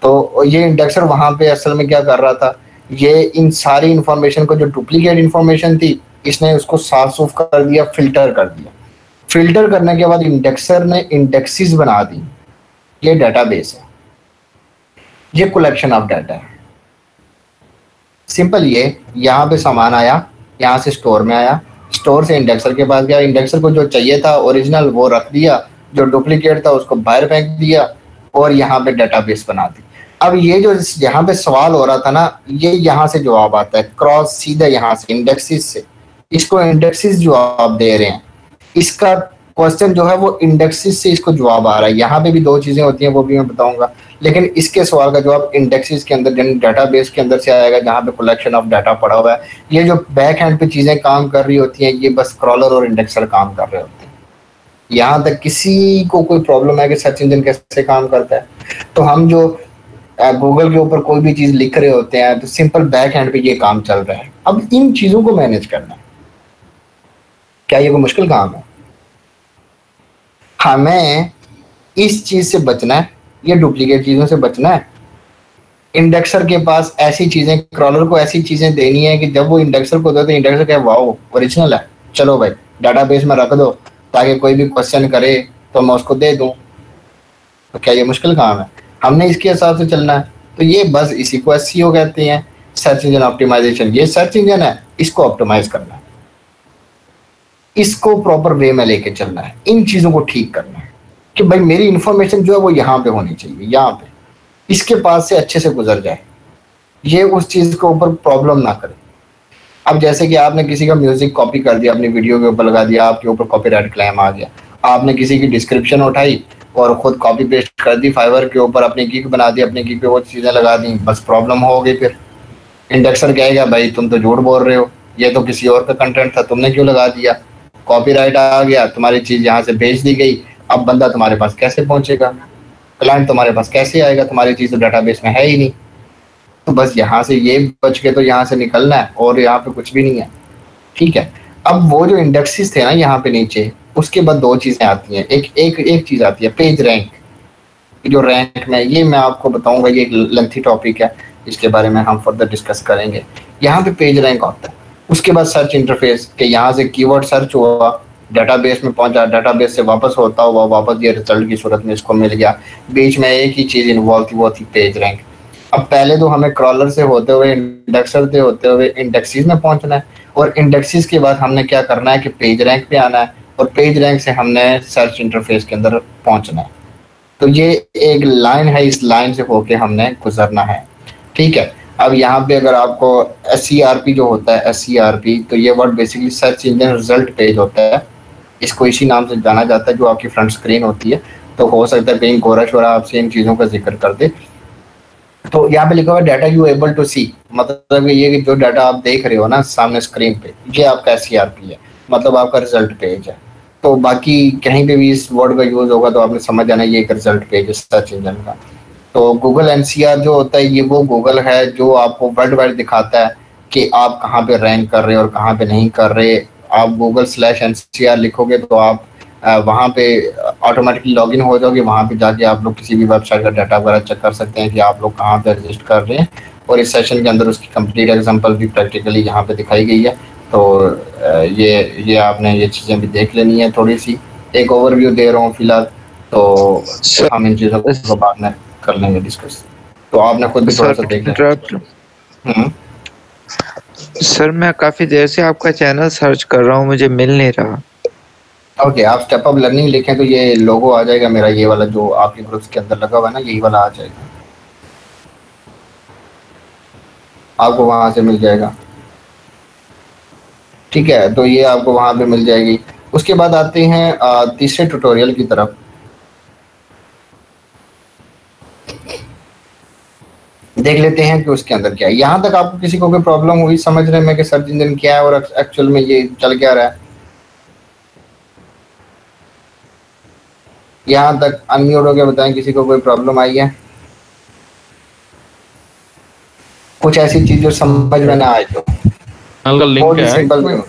तो ये इंडेक्सर वहां पे असल में क्या कर रहा था, ये इन सारी इंफॉर्मेशन को, जो डुप्लीकेट इंफॉर्मेशन थी, इसने उसको साफ सूफ कर दिया, फिल्टर कर दिया। फिल्टर करने के बाद इंडेक्सर ने इंडेक्सेस बना दी। ये डेटाबेस है, ये कलेक्शन ऑफ डाटा है। सिंपल, ये यहाँ पे सामान आया, यहाँ से स्टोर में आया, स्टोर से इंडेक्सर के पास गया, इंडेक्सर को जो चाहिए था ओरिजिनल वो रख दिया, जो डुप्लीकेट था उसको बाहर फेंक दिया और यहाँ पे डेटाबेस बना दी। अब ये जो यहाँ पे सवाल हो रहा था ना, ये यहाँ से जवाब आता है, क्रॉस सीधा यहाँ से इंडेक्सेस से, इसको इंडेक्सेस जवाब दे रहे हैं। इसका क्वेश्चन जो है वो इंडेक्सेस से इसको जवाब आ रहा है। यहाँ पे भी 2 चीजें होती हैं, वो भी मैं बताऊंगा, लेकिन इसके सवाल का जवाब इंडेक्सेस के अंदर, डेटाबेस के अंदर से आएगा, जहाँ पे कलेक्शन ऑफ डाटा पड़ा हुआ है। ये जो बैक हैंड पे चीजें काम कर रही होती हैं, ये बस क्रॉलर और इंडेक्सर काम कर रहे होते हैं। यहाँ तक किसी को कोई प्रॉब्लम है कि सर्च इंजन कैसे काम करता है, तो हम जो गूगल के ऊपर कोई भी चीज लिख रहे होते हैं, तो सिंपल बैक हैंड पे ये काम चल रहा है। अब इन चीजों को मैनेज करना है, क्या ये कोई मुश्किल काम है? हमें इस चीज से बचना है, ये डुप्लीकेट चीजों से बचना है। इंडेक्सर के पास ऐसी चीजें, क्रॉलर को ऐसी चीजें देनी है कि जब वो इंडेक्सर को दे तो इंडेक्सर कहे वाओ ओरिजिनल है, चलो भाई डाटाबेस में रख दो, ताकि कोई भी क्वेश्चन करे तो मैं उसको दे दूं। तो क्या ये मुश्किल काम है? हमने इसके हिसाब से चलना है। तो ये बस इसी को SEO कहते हैं, सर्च इंजन ऑप्टिमाइजेशन। ये सर्च इंजन है, इसको ऑप्टिमाइज करना है, इसको प्रॉपर वे में लेके चलना है, इन चीजों को ठीक करना है कि भाई मेरी इंफॉर्मेशन जो है वो यहाँ पे होनी चाहिए, यहाँ पे इसके पास से अच्छे से गुजर जाए, ये उस चीज के ऊपर प्रॉब्लम ना करे। अब जैसे कि आपने किसी का म्यूजिक कॉपी कर दिया, अपनी वीडियो के ऊपर लगा दिया, आपके ऊपर कॉपीराइट क्लेम आ गया। आपने किसी की डिस्क्रिप्शन उठाई और खुद कॉपी पेस्ट कर दी फाइवर के ऊपर, अपनी गिग बना दी, अपनी गिग पे वो चीजें लगा दी, बस प्रॉब्लम हो गई। फिर इंडेक्सर कहेगा भाई तुम तो झूठ बोल रहे हो, ये तो किसी और का कंटेंट था, तुमने क्यों लगा दिया? कॉपीराइट आ गया, तुम्हारी चीज यहाँ से भेज दी गई, अब बंदा तुम्हारे पास कैसे पहुंचेगा, क्लाइंट तुम्हारे पास कैसे आएगा, तुम्हारी चीज तो डाटाबेस में है ही नहीं। तो बस यहाँ से ये बच के तो यहाँ से निकलना है, और यहाँ पे कुछ भी नहीं है। ठीक है, अब वो जो इंडेक्सेस थे ना यहाँ पे नीचे, उसके बाद 2 चीजें आती हैं। एक चीज आती है पेज रैंक। जो रैंक में, ये मैं आपको बताऊंगा, ये एक लेंथी टॉपिक है, इसके बारे में हम फर्दर डिस्कस करेंगे। यहाँ पे पेज रैंक होता है, उसके बाद सर्च इंटरफेस के यहाँ से कीवर्ड सर्च हुआ, डेटाबेस में पहुंचा, डेटाबेस से वापस होता हुआ वापस ये रिजल्ट की सूरत में इसको मिल गया। बीच में एक ही चीज इन्वॉल्व थी, वो थी पेज रैंक। अब पहले तो हमें क्रॉलर से होते हुए, इंडेक्सर से होते हुए इंडेक्सेस में पहुंचना है, और इंडेक्सेस के बाद हमने क्या करना है कि पेज रैंक पे आना है, और पेज रैंक से हमने सर्च इंटरफेस के अंदर पहुंचना है। तो ये एक लाइन है, इस लाइन से होके हमने गुजरना है। ठीक है, अब यहाँ पे अगर आपको SERP जो होता है, SERP, तो ये word basically search engine result page होता है, इसको इसी नाम से जाना जाता है, जो आपकी फ्रंट स्क्रीन होती है। तो हो सकता है कहीं गोरा शोरा आपसे इन चीज़ों का जिक्र कर दे। तो यहाँ पे लिखा हुआ डाटा यू एबल टू सी, मतलब ये जो डाटा आप देख रहे हो ना सामने स्क्रीन पे, ये आपका SERP है, मतलब आपका रिजल्ट पेज है। तो बाकी कहीं पे भी इस वर्ड का यूज होगा तो आपने समझ जाना ये एक रिजल्ट पेज है सर्च इंजन का। तो गूगल NCR जो होता है, ये वो गूगल है जो आपको वर्ल्ड वाइड दिखाता है कि आप कहाँ पे रैंक कर रहे हो और कहाँ पे नहीं कर रहे। आप Google/NCR लिखोगे तो आप वहाँ पे ऑटोमेटिकली लॉगिन हो जाओगे, वहाँ पे जाके आप लोग किसी भी वेबसाइट का डाटा वगैरह चेक कर सकते हैं कि आप लोग कहाँ पे रजिस्टर कर रहे हैं। और इस सेशन के अंदर उसकी कंप्लीट एग्जांपल भी प्रैक्टिकली यहाँ पे दिखाई गई है। तो ये आपने ये चीज़ें भी देख लेनी है। थोड़ी सी एक ओवरव्यू दे रहा हूँ फिलहाल, तो हम इन चीज़ों को बाद में कर लेंगे डिस्कस। तो आपने खुद भी थोड़ा सा देख लिया। सर मैं काफी देर से आपका चैनल सर्च कर रहा हूँ, मुझे मिल नहीं रहा। ओके, आप स्टेप अप लर्निंग लिखें तो ये लोगो आ जाएगा मेरा, ये वाला जो आपके ग्रुप्स के अंदर लगा हुआ है ना, यही वाला आ जाएगा, आपको वहां से मिल जाएगा। ठीक है, तो ये आपको वहां पे मिल जाएगी। उसके बाद आते हैं तीसरे ट्यूटोरियल की तरफ। देख लेते हैं कि उसके अंदर क्या है। यहाँ तक आपको किसी को कोई प्रॉब्लम हुई समझने में कि सर्च इंजन क्या है और एक्चुअल में ये चल क्या रहा है? यहाँ तक अनम्यूट होकर बताएं किसी को कोई प्रॉब्लम आई है, कुछ ऐसी चीज जो समझ में ना आए तो। बहुत ही सिंपल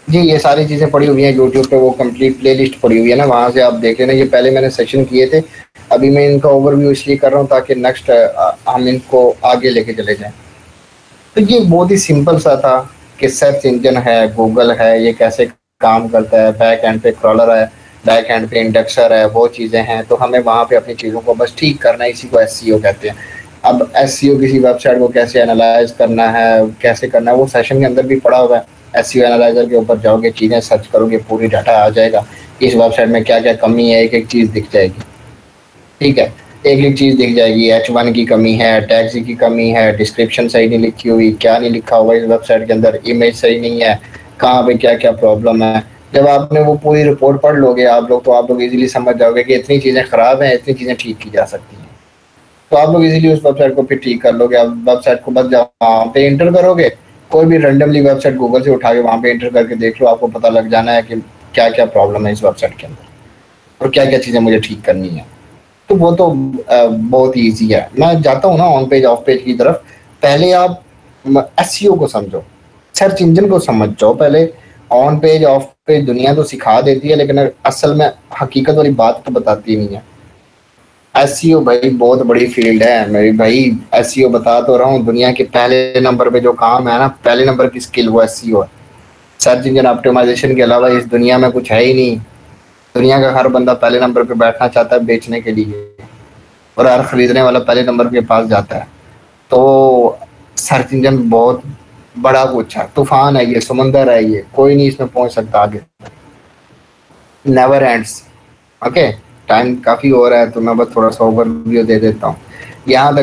जी, ये सारी चीजें पड़ी हुई हैं यूट्यूब पे, वो कंप्लीट प्लेलिस्ट पड़ी हुई है ना, वहां से आप देख लेना। ये पहले मैंने सेशन किए थे, अभी मैं इनका ओवरव्यू इसलिए कर रहा हूँ ताकि नेक्स्ट हम इनको आगे लेके चले जाएं। तो ये बहुत ही सिंपल सा था कि सर्च इंजन है, गूगल है, ये कैसे काम करता है, बैक एंड पे क्रॉलर है, बैक एंड पे इंडेक्सर है, वो चीज़ें हैं। तो हमें वहाँ पे अपनी चीज़ों को बस ठीक करना है, इसी को एसईओ कहते हैं। अब एसईओ किसी वेबसाइट को कैसे एनालाइज करना है, कैसे करना है, वो सेशन के अंदर भी पड़ा हुआ है। एसईओ एनालाइजर के ऊपर जाओगे, चीज़ें सर्च करोगे, पूरी डाटा आ जाएगा, इस वेबसाइट में क्या क्या कमी है, एक एक चीज़ दिख जाएगी। ठीक है, एक एक चीज़ दिख जाएगी, H1 की कमी है, टैग्स की कमी है, डिस्क्रिप्शन सही नहीं लिखी हुई, क्या नहीं लिखा हुआ इस वेबसाइट के अंदर, इमेज सही नहीं है, कहाँ पे क्या क्या प्रॉब्लम है। जब आपने वो पूरी रिपोर्ट पढ़ लोगे आप लोग, तो आप लोग इजीली समझ जाओगे कि इतनी चीज़ें ख़राब हैं, इतनी चीज़ें ठीक की जा सकती हैं। तो आप लोग इजीली उस वेबसाइट को फिर ठीक कर लोगे। आप वेबसाइट को बस वहाँ पे इंटर करोगे, कोई भी रैंडमली वेबसाइट गूगल से उठा के वहाँ पे इंटर करके देख लो, आपको पता लग जाना है कि क्या क्या प्रॉब्लम है इस वेबसाइट के अंदर और क्या क्या चीज़ें मुझे ठीक करनी है। तो वो तो बहुत ही ईजी है। मैं जाता हूँ ना ऑन पेज ऑफ पेज की तरफ। पहले आप एसईओ को समझो, सर्च इंजन को समझ जाओ पहले। ऑन पेज ऑफ पेज दुनिया तो सिखा देती है, लेकिन असल में हकीकत वाली बात तो बताती नहीं है। एसईओ भाई बहुत बड़ी फील्ड है मेरी भाई, एसईओ बता तो रहा हूँ। दुनिया के पहले नंबर पे जो काम है ना, पहले नंबर की स्किल वो एसईओ है। सर्च इंजन ऑप्टिमाइजेशन के अलावा इस दुनिया में कुछ है ही नहीं। दुनिया का हर बंदा पहले नंबर पे बैठना चाहता है बेचने के लिए, और हर खरीदने वाला पहले नंबर के पास जाता है। तो सर्च इंजन बहुत बड़ा कुछ है, तूफान है ये, समंदर है ये, कोई नहीं इसमें पहुंच सकता आगे, नेवर एंड्स। ओके, टाइम काफ़ी हो रहा है तो मैं बस थोड़ा सा ओवरव्यू दे देता हूँ। यहाँ तक